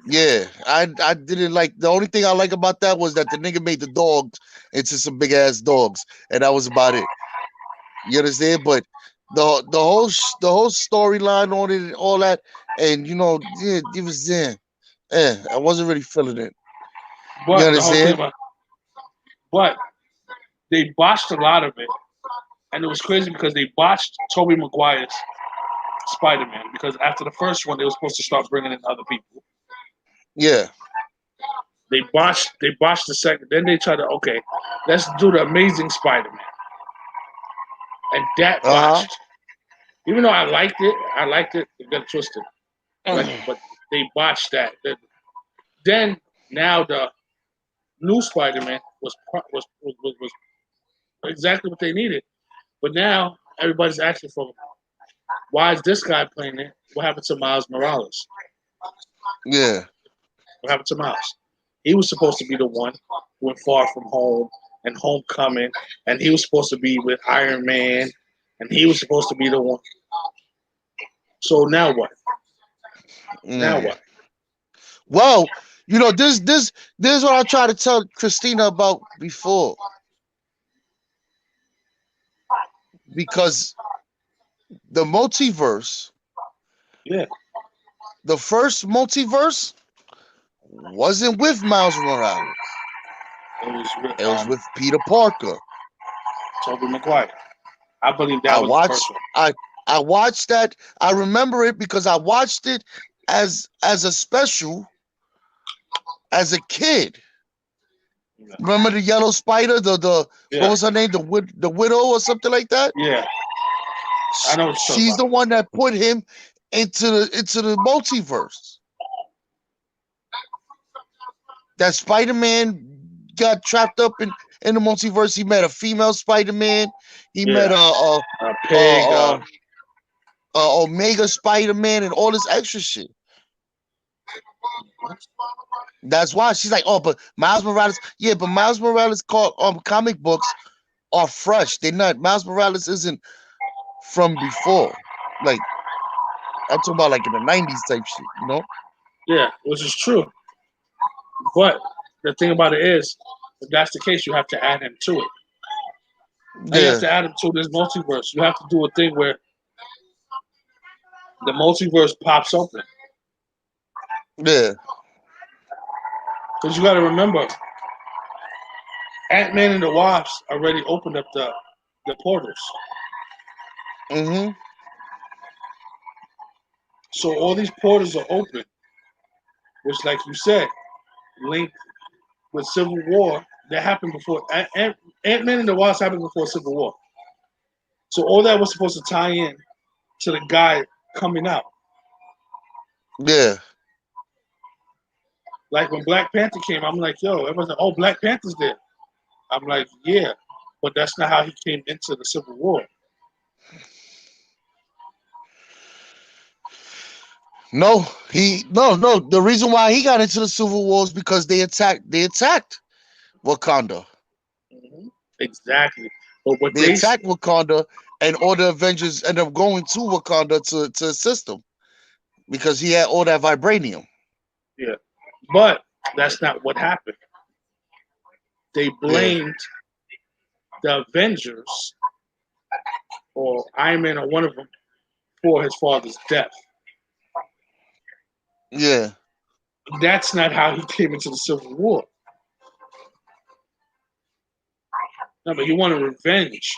Speaker 5: yeah, I didn't like the only thing I like about that was that the nigga made the dogs into some big ass dogs, and that was about it. You understand? But the whole storyline on it and all that, and yeah, it was I wasn't really feeling it. You
Speaker 1: But the whole thing
Speaker 5: understand?
Speaker 1: about but they botched a lot of it, and it was crazy because they botched Tobey Maguire's Spider-Man because after the first one they were supposed to start bringing in other people.
Speaker 5: Yeah.
Speaker 1: They botched the second. Then they tried to let's do the Amazing Spider-Man, and that
Speaker 5: Uh
Speaker 1: botched. Even though I liked it. They got it twisted. Like,
Speaker 5: huh.
Speaker 1: but they botched that. Then now the new Spider-Man was exactly what they needed. But now everybody's asking for why is this guy playing it? What happened to Miles Morales?
Speaker 5: Yeah.
Speaker 1: What happened to Miles? He was supposed to be the one who went far from home and Homecoming, and he was supposed to be with Iron Man, and he was supposed to be the one. So now what? Now
Speaker 5: Yeah.
Speaker 1: what?
Speaker 5: Well, this is what I tried to tell Christina about before because the multiverse,
Speaker 1: Yeah,
Speaker 5: the first multiverse wasn't with Miles Morales.
Speaker 1: it was with
Speaker 5: It was with Peter Parker.
Speaker 1: Tobey Maguire. I believe
Speaker 5: I
Speaker 1: that was the first
Speaker 5: watched
Speaker 1: one.
Speaker 5: I watched that. I remember it because I watched it as a special as a kid.
Speaker 1: Yeah,
Speaker 5: Remember the yellow spider, the what
Speaker 1: yeah,
Speaker 5: was her name, the widow or something like that?
Speaker 1: yeah. I know what you're talking
Speaker 5: She's
Speaker 1: about.
Speaker 5: the one that put him into the multiverse. That Spider-Man got trapped up in the multiverse. He met a female Spider-Man. He met
Speaker 1: Yeah, a
Speaker 5: a,
Speaker 1: pig.
Speaker 5: a, a Omega Spider-Man and all this extra shit. That's why she's like, oh, but Miles Morales, yeah, but Miles Morales called comic books are fresh. They're not. Miles Morales isn't from before. Like I'm talking about like in the '90s type shit.
Speaker 1: Yeah, which is true. But the thing about it is, if that's the case, you have to add him to it. Now you have
Speaker 5: Yeah,
Speaker 1: to add him to this multiverse. You have to do a thing where the multiverse pops open.
Speaker 5: yeah,
Speaker 1: Because you got to remember, Ant-Man and the Wasp already opened up the portals.
Speaker 5: mm-hmm,
Speaker 1: So all these portals are open, which, like you said, linked with Civil War. That happened before. Ant-Man and the Wasp happened before Civil War. So all that was supposed to tie in to the guy coming out.
Speaker 5: yeah.
Speaker 1: Like when Black Panther came, I'm like, yo, everyone's like, oh, Black Panther's there. I'm like, yeah, but that's not how he came into the Civil War.
Speaker 5: No. The reason why he got into the Civil War is because they attacked Wakanda.
Speaker 1: Mhm. Exactly. But what
Speaker 5: They
Speaker 1: they,
Speaker 5: attacked Wakanda, and all the Avengers end up going to Wakanda to assist him because he had all that vibranium.
Speaker 1: yeah, but that's not what happened. They
Speaker 5: Yeah,
Speaker 1: blamed the Avengers or Iron Man or one of them for his father's death.
Speaker 5: yeah,
Speaker 1: That's not how he came into the Civil War. No, but he wanted revenge.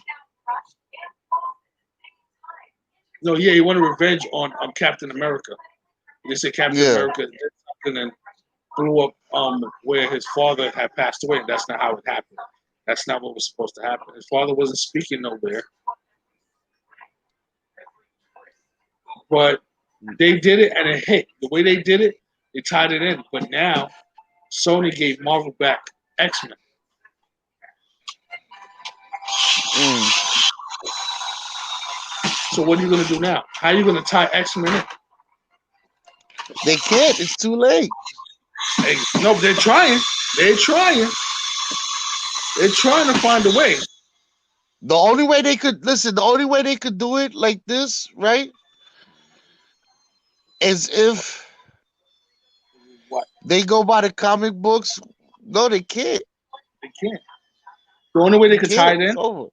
Speaker 1: No, yeah, he wanted revenge on Captain America. They said Captain
Speaker 5: Yeah.
Speaker 1: America did something and blew up where his father had passed away, and that's not how it happened. That's not what was supposed to happen. His father wasn't speaking nowhere, but they did it and it hit. The way they did it, they tied it in. But now Sony gave Marvel back X-Men.
Speaker 5: Mm.
Speaker 1: So what are you gonna do now? How are you gonna tie X-Men in?
Speaker 5: They can't. It's too late.
Speaker 1: Hey, no, they're trying. They're trying. They're trying to find a way.
Speaker 5: The only way they could listen, the only way they could do it like this, right, is if
Speaker 1: What?
Speaker 5: they go by the comic books. No, they can't.
Speaker 1: They can't. The only way they
Speaker 5: They
Speaker 1: could tie
Speaker 5: can't.
Speaker 1: it
Speaker 5: It's
Speaker 1: in.
Speaker 5: over.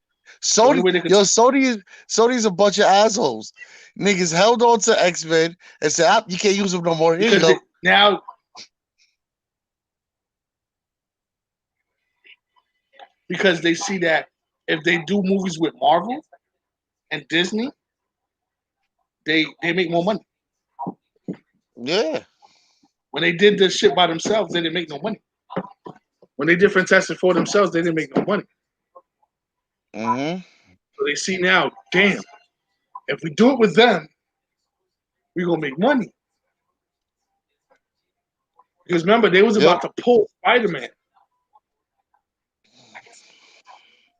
Speaker 1: The only
Speaker 5: Sony,
Speaker 1: way they could.
Speaker 5: yo, Sony's a bunch of assholes. Niggas held on to X-Men and said, ah, you can't use them no more. Here you
Speaker 1: Because
Speaker 5: go.
Speaker 1: now because they see that if they do movies with Marvel and Disney, they make more money.
Speaker 5: Yeah.
Speaker 1: When they did this shit by themselves, they didn't make no money. When they did Fantastic Four themselves, they didn't make no money.
Speaker 5: Mm-hmm.
Speaker 1: So they see now, damn, if we do it with them, we're gonna make money. Because remember, they was
Speaker 5: Yep.
Speaker 1: about to pull Spider-Man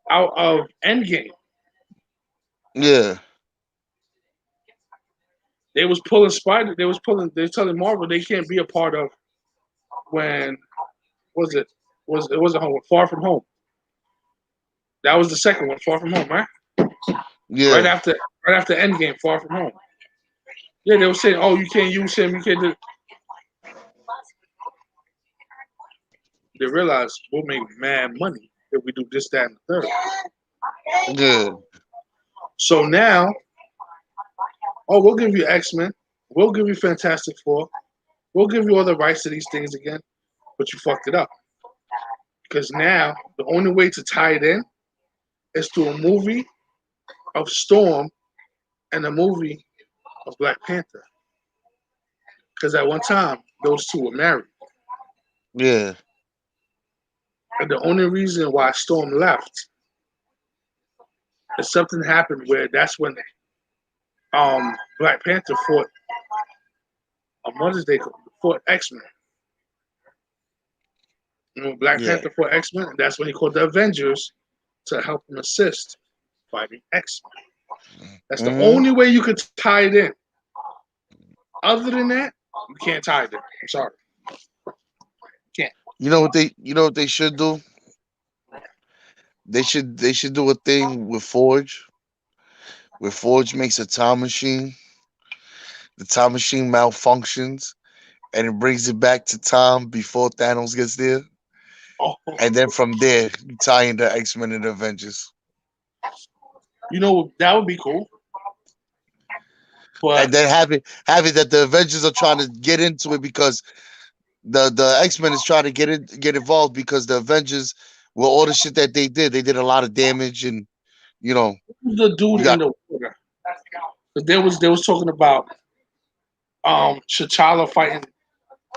Speaker 1: out of Endgame.
Speaker 5: Yeah.
Speaker 1: They was pulling Spider. They was pulling. They're telling Marvel they can't be a part of when was it? Was it wasn't home? Far From Home. That was the second one, Far From Home, right? Right
Speaker 5: Yeah.
Speaker 1: after Endgame, Far From Home. Yeah, they were saying, "Oh, you can't use him. You can't do." They realized we'll make mad money if we do this, that, and the third.
Speaker 5: Yeah.
Speaker 1: So now, oh, we'll give you X-Men. We'll give you Fantastic Four. We'll give you all the rights to these things again, but you fucked it up. Because now the only way to tie it in is through a movie of Storm and a movie of Black Panther. Because at one time those two were married,
Speaker 5: Yeah.
Speaker 1: and the only reason why Storm left is something happened where that's when Black Panther fought what is they fought X-Men. You know, Black
Speaker 5: Yeah.
Speaker 1: Panther fought X-Men, and that's when he called the Avengers to help him assist fighting X-Men. That's the
Speaker 5: Mm-hmm.
Speaker 1: only way you could tie it in. Other than that, you can't tie it in. I'm sorry. Can't.
Speaker 5: You know what they should do? They should do a thing with Forge. Where Forge makes a time machine. The time machine malfunctions and it brings it back to time before Thanos gets there.
Speaker 1: Oh,
Speaker 5: And then from there, you tie into X-Men and Avengers.
Speaker 1: you know that would be cool. But
Speaker 5: And then have it that the Avengers are trying to get into it because the X-Men is trying to get involved because the Avengers, with all the shit that they did a lot of damage and you know
Speaker 1: who's the dude
Speaker 5: you
Speaker 1: in
Speaker 5: got
Speaker 1: the water? But they was talking about T'Challa fighting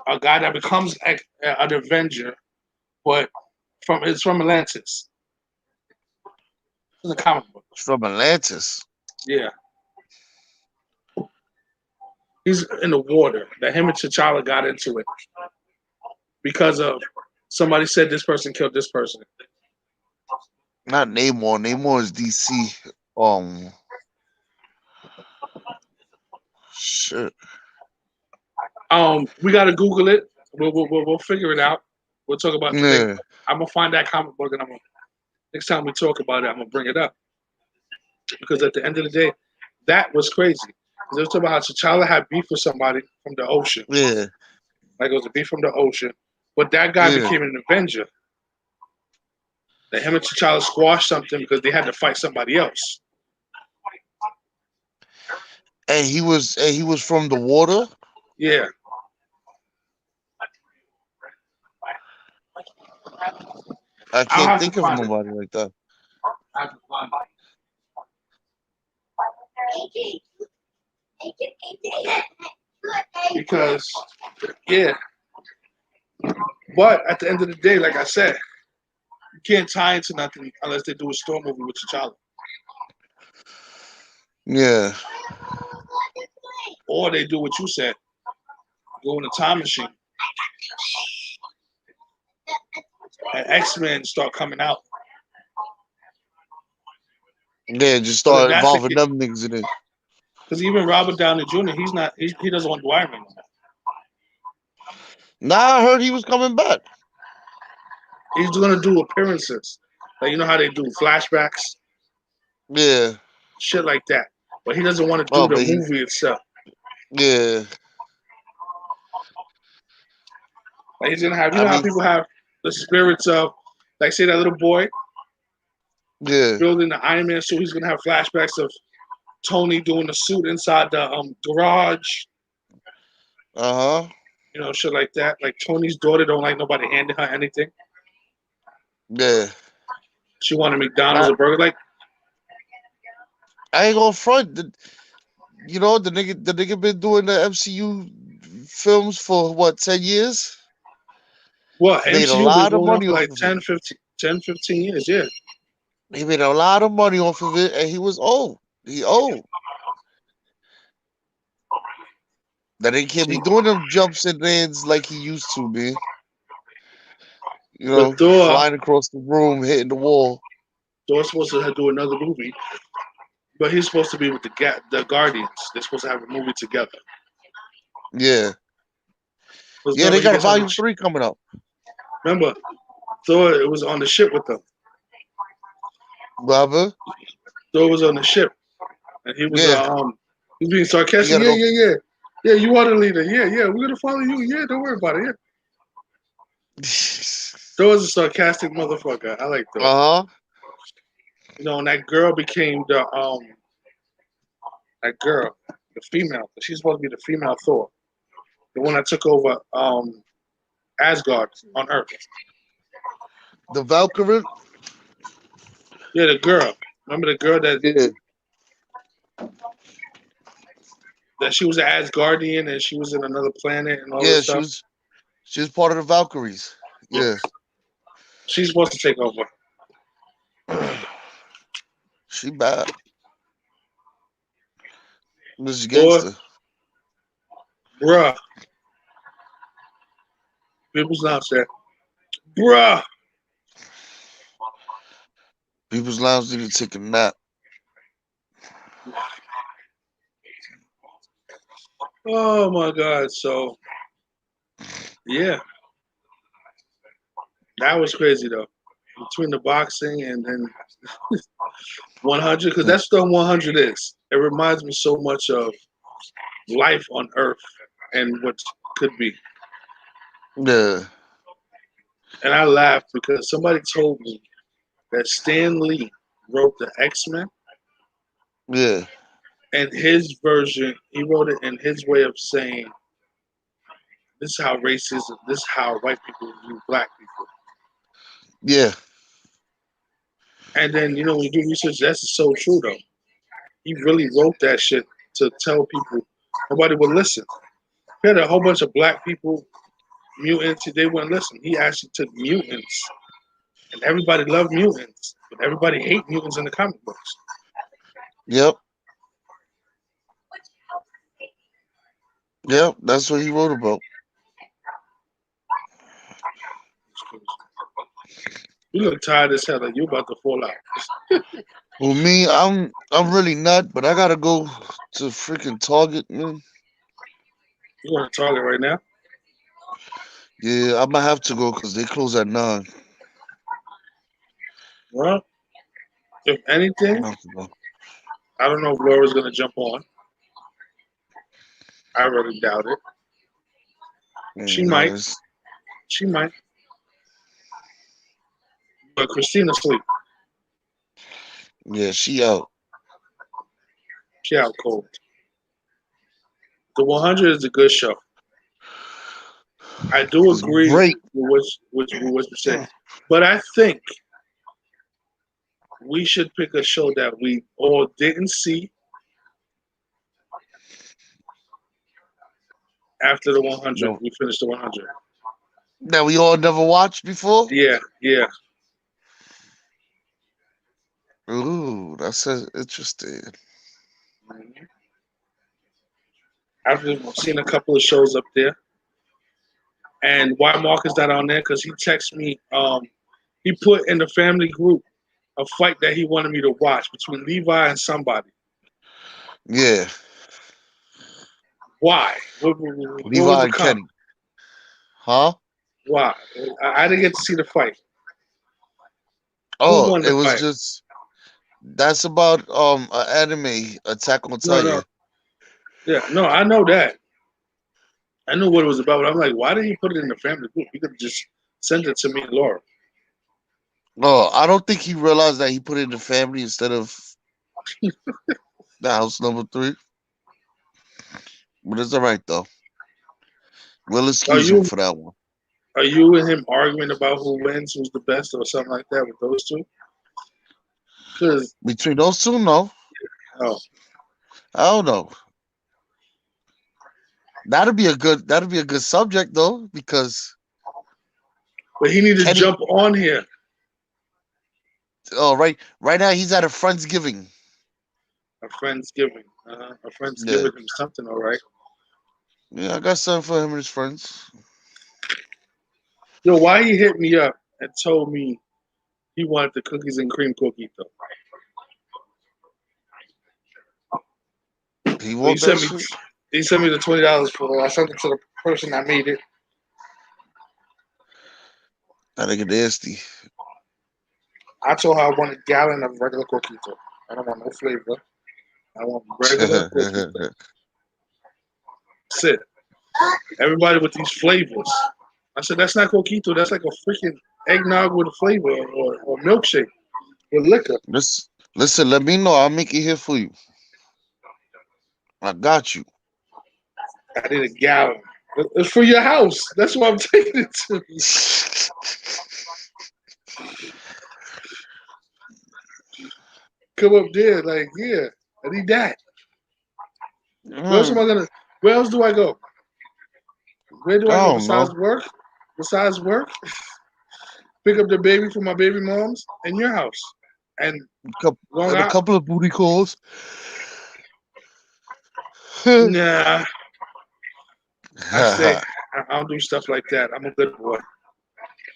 Speaker 1: a guy that becomes an Avenger, but it's from Atlantis in the comic book.
Speaker 5: from Atlantis.
Speaker 1: Yeah, he's in the water. That him and T'Challa got into it because of somebody said this person killed this person.
Speaker 5: Not Namor. Namor is DC. Um, shit.
Speaker 1: We gotta Google it. We'll figure it out. We'll talk about the thing.
Speaker 5: Yeah,
Speaker 1: I'm gonna find that comic book and next time we talk about it, I'm gonna bring it up because at the end of the day, that was crazy. They was talking about how T'Challa had beef with somebody from the ocean,
Speaker 5: yeah,
Speaker 1: like it was a beef from the ocean, but that guy
Speaker 5: yeah.
Speaker 1: became an Avenger. That him and T'Challa squashed something because they had to fight somebody else.
Speaker 5: And he was from the water.
Speaker 1: Yeah,
Speaker 5: I
Speaker 1: I'll
Speaker 5: can't
Speaker 1: have to
Speaker 5: think of
Speaker 1: find it.
Speaker 5: nobody like that.
Speaker 1: Because, yeah. But at the end of the day, like I said, you can't tie into nothing unless they do a Storm movie with T'Challa.
Speaker 5: Yeah.
Speaker 1: Or they do what you said, go in a time machine. And X-Men start coming out.
Speaker 5: Yeah, just
Speaker 1: But if
Speaker 5: start
Speaker 1: that's the
Speaker 5: involving
Speaker 1: case,
Speaker 5: them niggas in it.
Speaker 1: because even Robert Downey Jr., he doesn't want to do Iron Man.
Speaker 5: Nah, I heard he was coming back.
Speaker 1: He's gonna do appearances. Like, you know how they do flashbacks,
Speaker 5: Yeah.
Speaker 1: shit like that. But he doesn't want to do
Speaker 5: Oh,
Speaker 1: the
Speaker 5: but he,
Speaker 1: movie itself.
Speaker 5: yeah.
Speaker 1: Like, he's gonna have, you
Speaker 5: I
Speaker 1: know how
Speaker 5: mean,
Speaker 1: people have the spirits of, like, say that little boy
Speaker 5: yeah.
Speaker 1: building the Iron Man suit. He's gonna have flashbacks of Tony doing the suit inside the garage.
Speaker 5: Uh-huh.
Speaker 1: You know, shit like that. Like, Tony's daughter don't like nobody handing her anything.
Speaker 5: Yeah.
Speaker 1: She wanted McDonald's
Speaker 5: I,
Speaker 1: or burger. Like,
Speaker 5: I ain't gonna front. You know, the nigga been doing the MCU films for what, 10 years?
Speaker 1: well,
Speaker 5: Made a
Speaker 1: MCU been
Speaker 5: lot of
Speaker 1: going on
Speaker 5: money
Speaker 1: for
Speaker 5: off
Speaker 1: like
Speaker 5: of it.
Speaker 1: 10, 15 years, yeah.
Speaker 5: He made a lot of money off of it, and he was old. He old. That he can't be
Speaker 1: See,
Speaker 5: doing them jumps and lands like he used to, man. You
Speaker 1: but
Speaker 5: know,
Speaker 1: Thor,
Speaker 5: flying across the room, hitting the wall.
Speaker 1: Thor's supposed to do another movie, but he's supposed to be with the Guardians. They're supposed to have a movie together.
Speaker 5: Yeah.
Speaker 1: Because
Speaker 5: Yeah, they
Speaker 1: remember, he
Speaker 5: got a
Speaker 1: gets on
Speaker 5: volume 3 coming up.
Speaker 1: remember, Thor it was on the ship with them.
Speaker 5: Brother.
Speaker 1: Thor was on the ship, and he was
Speaker 5: Yeah.
Speaker 1: he's being
Speaker 5: You
Speaker 1: sarcastic.
Speaker 5: gotta
Speaker 1: Yeah,
Speaker 5: go.
Speaker 1: yeah, yeah, yeah. You are the leader. Yeah, yeah. We're gonna follow you. Yeah, don't worry about it. Yeah. Thor's a sarcastic motherfucker. I like Thor.
Speaker 5: Uh-huh.
Speaker 1: You know, and that girl became that girl, the female. She's supposed to be the female Thor, the one that took over Asgard on Earth.
Speaker 5: The Valkyrie.
Speaker 1: Yeah, the girl. Remember the girl
Speaker 5: Yeah.
Speaker 1: that she was an Asgardian and she was in another planet and all
Speaker 5: Yeah,
Speaker 1: this
Speaker 5: she
Speaker 1: stuff.
Speaker 5: was part of the Valkyries.
Speaker 1: Yeah,
Speaker 5: Yeah.
Speaker 1: she's supposed to take over.
Speaker 5: She bad. This is
Speaker 1: Boy,
Speaker 5: gangster.
Speaker 1: bruh, people's not said, bruh.
Speaker 5: People's Lounge need to take a nap.
Speaker 1: Oh my God. So yeah, that was crazy though. Between the boxing and then 100, because that's what 100 is. It reminds me so much of life on Earth and what could be.
Speaker 5: Yeah.
Speaker 1: And I laughed because somebody told me that Stan Lee wrote the X-Men,
Speaker 5: Yeah.
Speaker 1: and his version, he wrote it in his way of saying, this is how racism, this is how white people view black people.
Speaker 5: Yeah.
Speaker 1: And then, you know, when you do research, that's so true though. He really wrote that shit to tell people nobody would listen. He had a whole bunch of black people, mutants, they wouldn't listen. He actually took mutants, and everybody loved mutants, but everybody hate mutants in the comic books.
Speaker 5: Yep. Yep. That's what he wrote about.
Speaker 1: You look tired as hell, like you about to fall out.
Speaker 5: Well, me, I'm really not, but I gotta go to freaking Target, man.
Speaker 1: You want to Target right now?
Speaker 5: Yeah, I might have to go because they close at 9.
Speaker 1: Well, if
Speaker 5: I'm
Speaker 1: anything,
Speaker 5: gonna have to go.
Speaker 1: I don't know if Laura's gonna jump on. I really doubt it. She might.
Speaker 5: Yes.
Speaker 1: She might. But Christina's asleep.
Speaker 5: Yeah, she out.
Speaker 1: She out cold. The 100 is a good show. I do
Speaker 5: It's
Speaker 1: agree
Speaker 5: great.
Speaker 1: with what you said. But I think we should pick a show that we all didn't see After the 100,
Speaker 5: No,
Speaker 1: we finished the 100.
Speaker 5: that we all never watched before.
Speaker 1: Yeah, yeah.
Speaker 5: Ooh, that's interesting.
Speaker 1: I've seen a couple of shows up there. And why Mark is not on there? Because he texted me. He put in the family group a fight that he wanted me to watch between Levi and somebody.
Speaker 5: Yeah,
Speaker 1: Why? What was
Speaker 5: Levi
Speaker 1: the
Speaker 5: and
Speaker 1: comment?
Speaker 5: Kenny, huh?
Speaker 1: Why? I didn't get to see the fight. Who
Speaker 5: Oh,
Speaker 1: won
Speaker 5: it
Speaker 1: the
Speaker 5: was
Speaker 1: fight?
Speaker 5: just that's about an anime, Attack on
Speaker 1: No, no.
Speaker 5: Titan.
Speaker 1: Yeah, no, I know that. I knew what it was about, but I'm like, why did he put it in the family group? He could have just sent it to me and Laura.
Speaker 5: Oh, I don't think he realized that he put it in the family instead of the house number 3. But it's all right though. We'll
Speaker 1: Are
Speaker 5: excuse him
Speaker 1: you
Speaker 5: for that one.
Speaker 1: are you and him arguing about who wins, who's the best, or something like that with those two? Because
Speaker 5: Between those two, no,
Speaker 1: oh,
Speaker 5: I don't know. That'd be a good subject though, because
Speaker 1: but he need to
Speaker 5: Kenny.
Speaker 1: jump on here.
Speaker 5: Oh, right now he's at a friendsgiving.
Speaker 1: A friend's giving. A friend's
Speaker 5: Yeah,
Speaker 1: giving him something, all right.
Speaker 5: yeah, I got something for him and his friends.
Speaker 1: Yo, why he hit me up and told me he wanted the cookies and cream cookie though?
Speaker 5: He
Speaker 1: He
Speaker 5: want that
Speaker 1: sent me
Speaker 5: shit.
Speaker 1: he sent me the $20 for it. I sent it to the person that made it.
Speaker 5: That nigga nasty.
Speaker 1: I told her I want a gallon of regular coquito. I don't want no flavor. I want regular coquito. That's it. Everybody with these flavors. I said that's not coquito. That's like a freaking eggnog with a flavor or milkshake with liquor.
Speaker 5: Listen, let me know. I'll make it here for you. I got you.
Speaker 1: I need a gallon. It's for your house. That's what I'm taking it to. Come up there, like, yeah, I need that. Where else am I
Speaker 5: Mm,
Speaker 1: gonna? Where else do I go? Where do
Speaker 5: I
Speaker 1: I go
Speaker 5: don't
Speaker 1: besides
Speaker 5: know.
Speaker 1: work? Besides work, pick up the baby from my baby mom's and your house, and Long
Speaker 5: And a
Speaker 1: Island.
Speaker 5: couple of booty calls.
Speaker 1: Nah, I say I don't do stuff like that. I'm a good boy.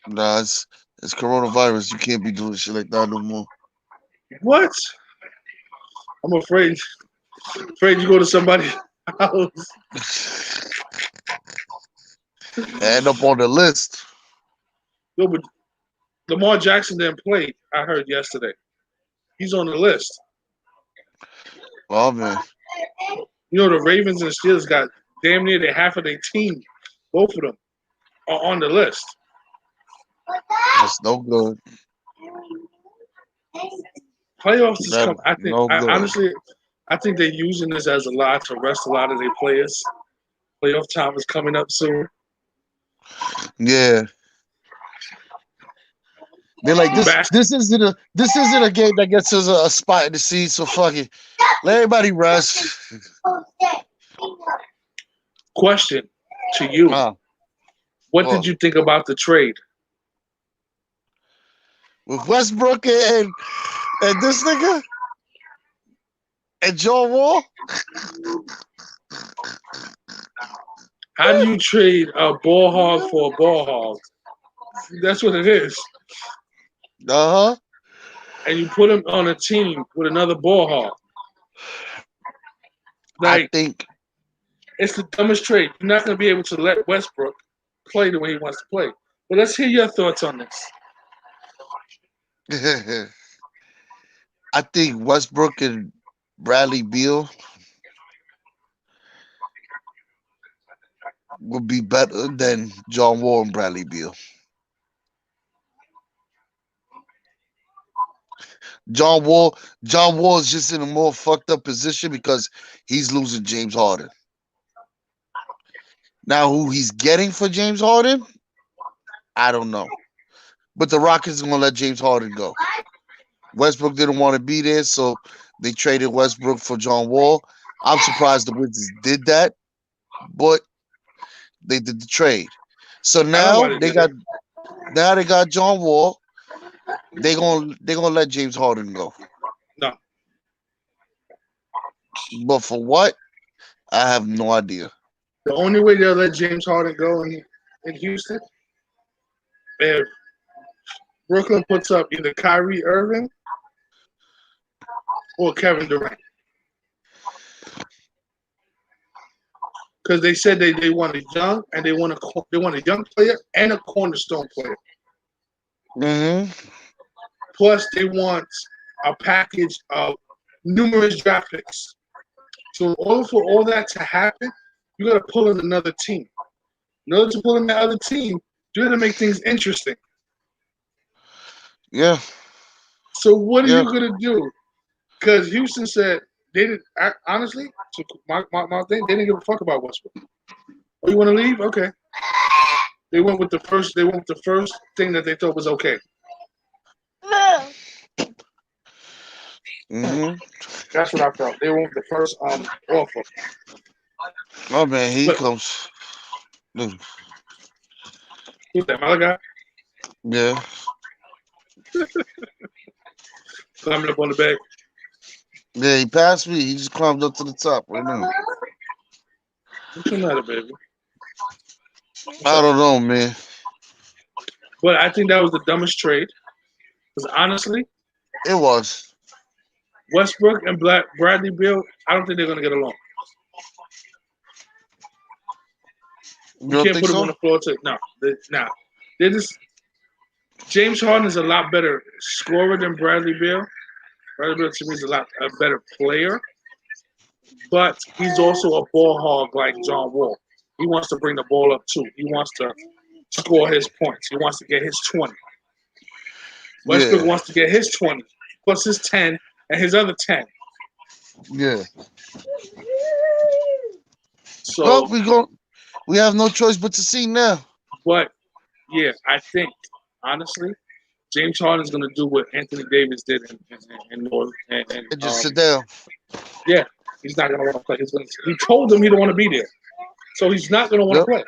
Speaker 5: Nah, it's coronavirus. You can't be doing shit like that no more.
Speaker 1: What? I'm afraid you go to somebody's house.
Speaker 5: End up on the list.
Speaker 1: Yo, but Lamar Jackson didn't play. I heard yesterday. He's on the list.
Speaker 5: Oh man,
Speaker 1: You know, the Ravens and the Steelers got damn near half of their team. Both of them are on the list.
Speaker 5: that's no good.
Speaker 1: Playoffs is
Speaker 5: That
Speaker 1: coming. I think.
Speaker 5: no good.
Speaker 1: Honestly, I think they're using this as a lot to rest a lot of their players. Playoff time is coming up soon.
Speaker 5: Yeah, they're like this.
Speaker 1: Bas-
Speaker 5: This isn't a game that gets us a spot in the seat. So fuck it. Let everybody rest.
Speaker 1: Question to you:
Speaker 5: Ah,
Speaker 1: what did
Speaker 5: well,
Speaker 1: you think about the trade?
Speaker 5: with Westbrook and this nigga and John Wall.
Speaker 1: How do you trade a ball hog for a ball hog? That's what it is.
Speaker 5: Uh huh.
Speaker 1: And you put him on a team with another ball hog.
Speaker 5: I
Speaker 1: Like,
Speaker 5: think
Speaker 1: it's the dumbest trade. You're not going to be able to let Westbrook play the way he wants to play. But let's hear your thoughts on this.
Speaker 5: I think Westbrook and Bradley Beal would be better than John Wall and Bradley Beal. John Wall is just in a more fucked up position because he's losing James Harden. Now, who he's getting for James Harden, I don't know. But the Rockets are gonna let James Harden go. Westbrook didn't want to be there, so they traded Westbrook for John Wall. I'm surprised the Wizards did that, but They did the trade. So
Speaker 1: I know why
Speaker 5: now
Speaker 1: they
Speaker 5: they
Speaker 1: did
Speaker 5: got
Speaker 1: it.
Speaker 5: John Wall. They gonna let James Harden go.
Speaker 1: No.
Speaker 5: But for what? I have no idea.
Speaker 1: The only way they'll let James Harden go in Houston, if Brooklyn puts up either Kyrie Irving or Kevin Durant. Because they said they want a young and they want a young player and a cornerstone player.
Speaker 5: Mm-hmm.
Speaker 1: Plus, they want a package of numerous draft picks. So, in order for all that to happen, you got to pull in another team. In order to pull in that other team, you got to make things interesting.
Speaker 5: Yeah.
Speaker 1: So, what are
Speaker 5: Yeah.
Speaker 1: you gonna do? Because Houston said they didn't. Honestly, so my thing, they didn't give a fuck about Westbrook. Oh, you want to leave? Okay. They went with the first. They went with the first thing that they thought was okay.
Speaker 5: Mm-hmm.
Speaker 1: That's what I felt. They went with the first offer.
Speaker 5: Oh man, he
Speaker 1: But
Speaker 5: comes. Look,
Speaker 1: who's that? Malaga
Speaker 5: yeah.
Speaker 1: climbing up on the bed.
Speaker 5: Yeah, he passed me. He just climbed up to the top right now.
Speaker 1: What's the matter, baby?
Speaker 5: I don't know, man.
Speaker 1: But I think that was the dumbest trade. Because honestly,
Speaker 5: It was.
Speaker 1: Westbrook and Bradley Beal, I don't think they're gonna get along.
Speaker 5: You
Speaker 1: You
Speaker 5: don't
Speaker 1: can't
Speaker 5: think
Speaker 1: put them
Speaker 5: so?
Speaker 1: on the floor to nah. They're just James Harden is a lot better scorer than Bradley Beal. Bradley Beal to me is a better player, but he's also a ball hog like John Wall. He wants to bring the ball up too. He wants to score his points. He wants to get his 20. Westbrook
Speaker 5: Yeah.
Speaker 1: wants to get his 20 plus his 10 and his other 10.
Speaker 5: Yeah. Well,
Speaker 1: So,
Speaker 5: we have no choice but to see now.
Speaker 1: but yeah, I think honestly, James Harden is going to do what Anthony Davis did in North and
Speaker 5: And just sit down.
Speaker 1: yeah, he's not going to want to play. He told them he don't want to be there, so he's not going to want to
Speaker 5: Yep.
Speaker 1: play.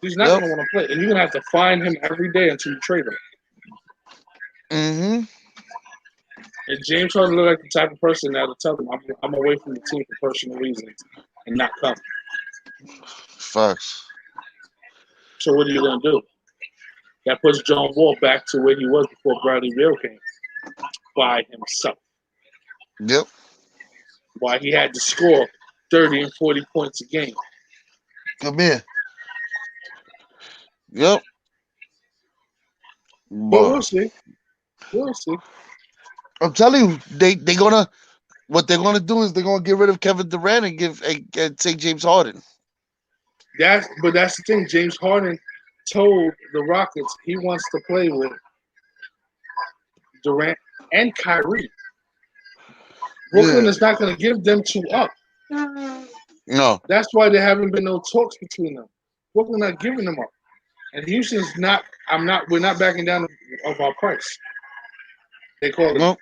Speaker 1: He's not
Speaker 5: Yep.
Speaker 1: going to want to play, and you're going to have to find him every day until you trade him.
Speaker 5: Mm-hmm.
Speaker 1: And James Harden look like the type of person that'll tell them, I'm away from the team for personal reasons and not come.
Speaker 5: Facts.
Speaker 1: So what are you going to do? That puts John Wall back to where he was before Bradley Beal came, by himself.
Speaker 5: Yep.
Speaker 1: Why he had to score 30 and 40 points a game.
Speaker 5: Come here. Yep.
Speaker 1: But we'll see. We'll see.
Speaker 5: I'm telling you, what they're gonna do is they're gonna get rid of Kevin Durant and take James Harden.
Speaker 1: That's the thing. James Harden told the Rockets he wants to play with Durant and Kyrie. Brooklyn is not going to give them two up.
Speaker 5: No.
Speaker 1: That's why there haven't been no talks between them. Brooklyn not giving them up, and Houston's not. We're not backing down of our price. They call it.
Speaker 5: No.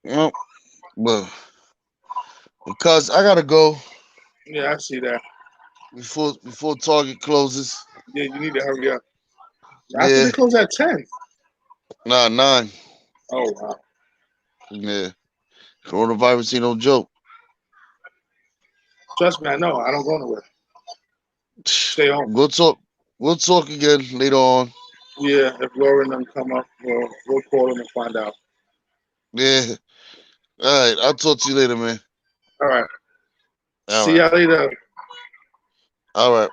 Speaker 5: No. Well, because I gotta go
Speaker 1: Yeah, I see that.
Speaker 5: before Target closes.
Speaker 1: Yeah, you need to hurry up. After
Speaker 5: Yeah.
Speaker 1: they close at 10.
Speaker 5: Nah, 9.
Speaker 1: Oh wow.
Speaker 5: Yeah. Coronavirus ain't no joke.
Speaker 1: Trust me, I know. I don't go nowhere. Stay home.
Speaker 5: We'll talk again later on.
Speaker 1: Yeah, if Laura and them come up, we'll call them and find out.
Speaker 5: Yeah. All right. I'll talk to you later, man.
Speaker 1: All right.
Speaker 5: All
Speaker 1: See
Speaker 5: right.
Speaker 1: y'all later.
Speaker 5: All right.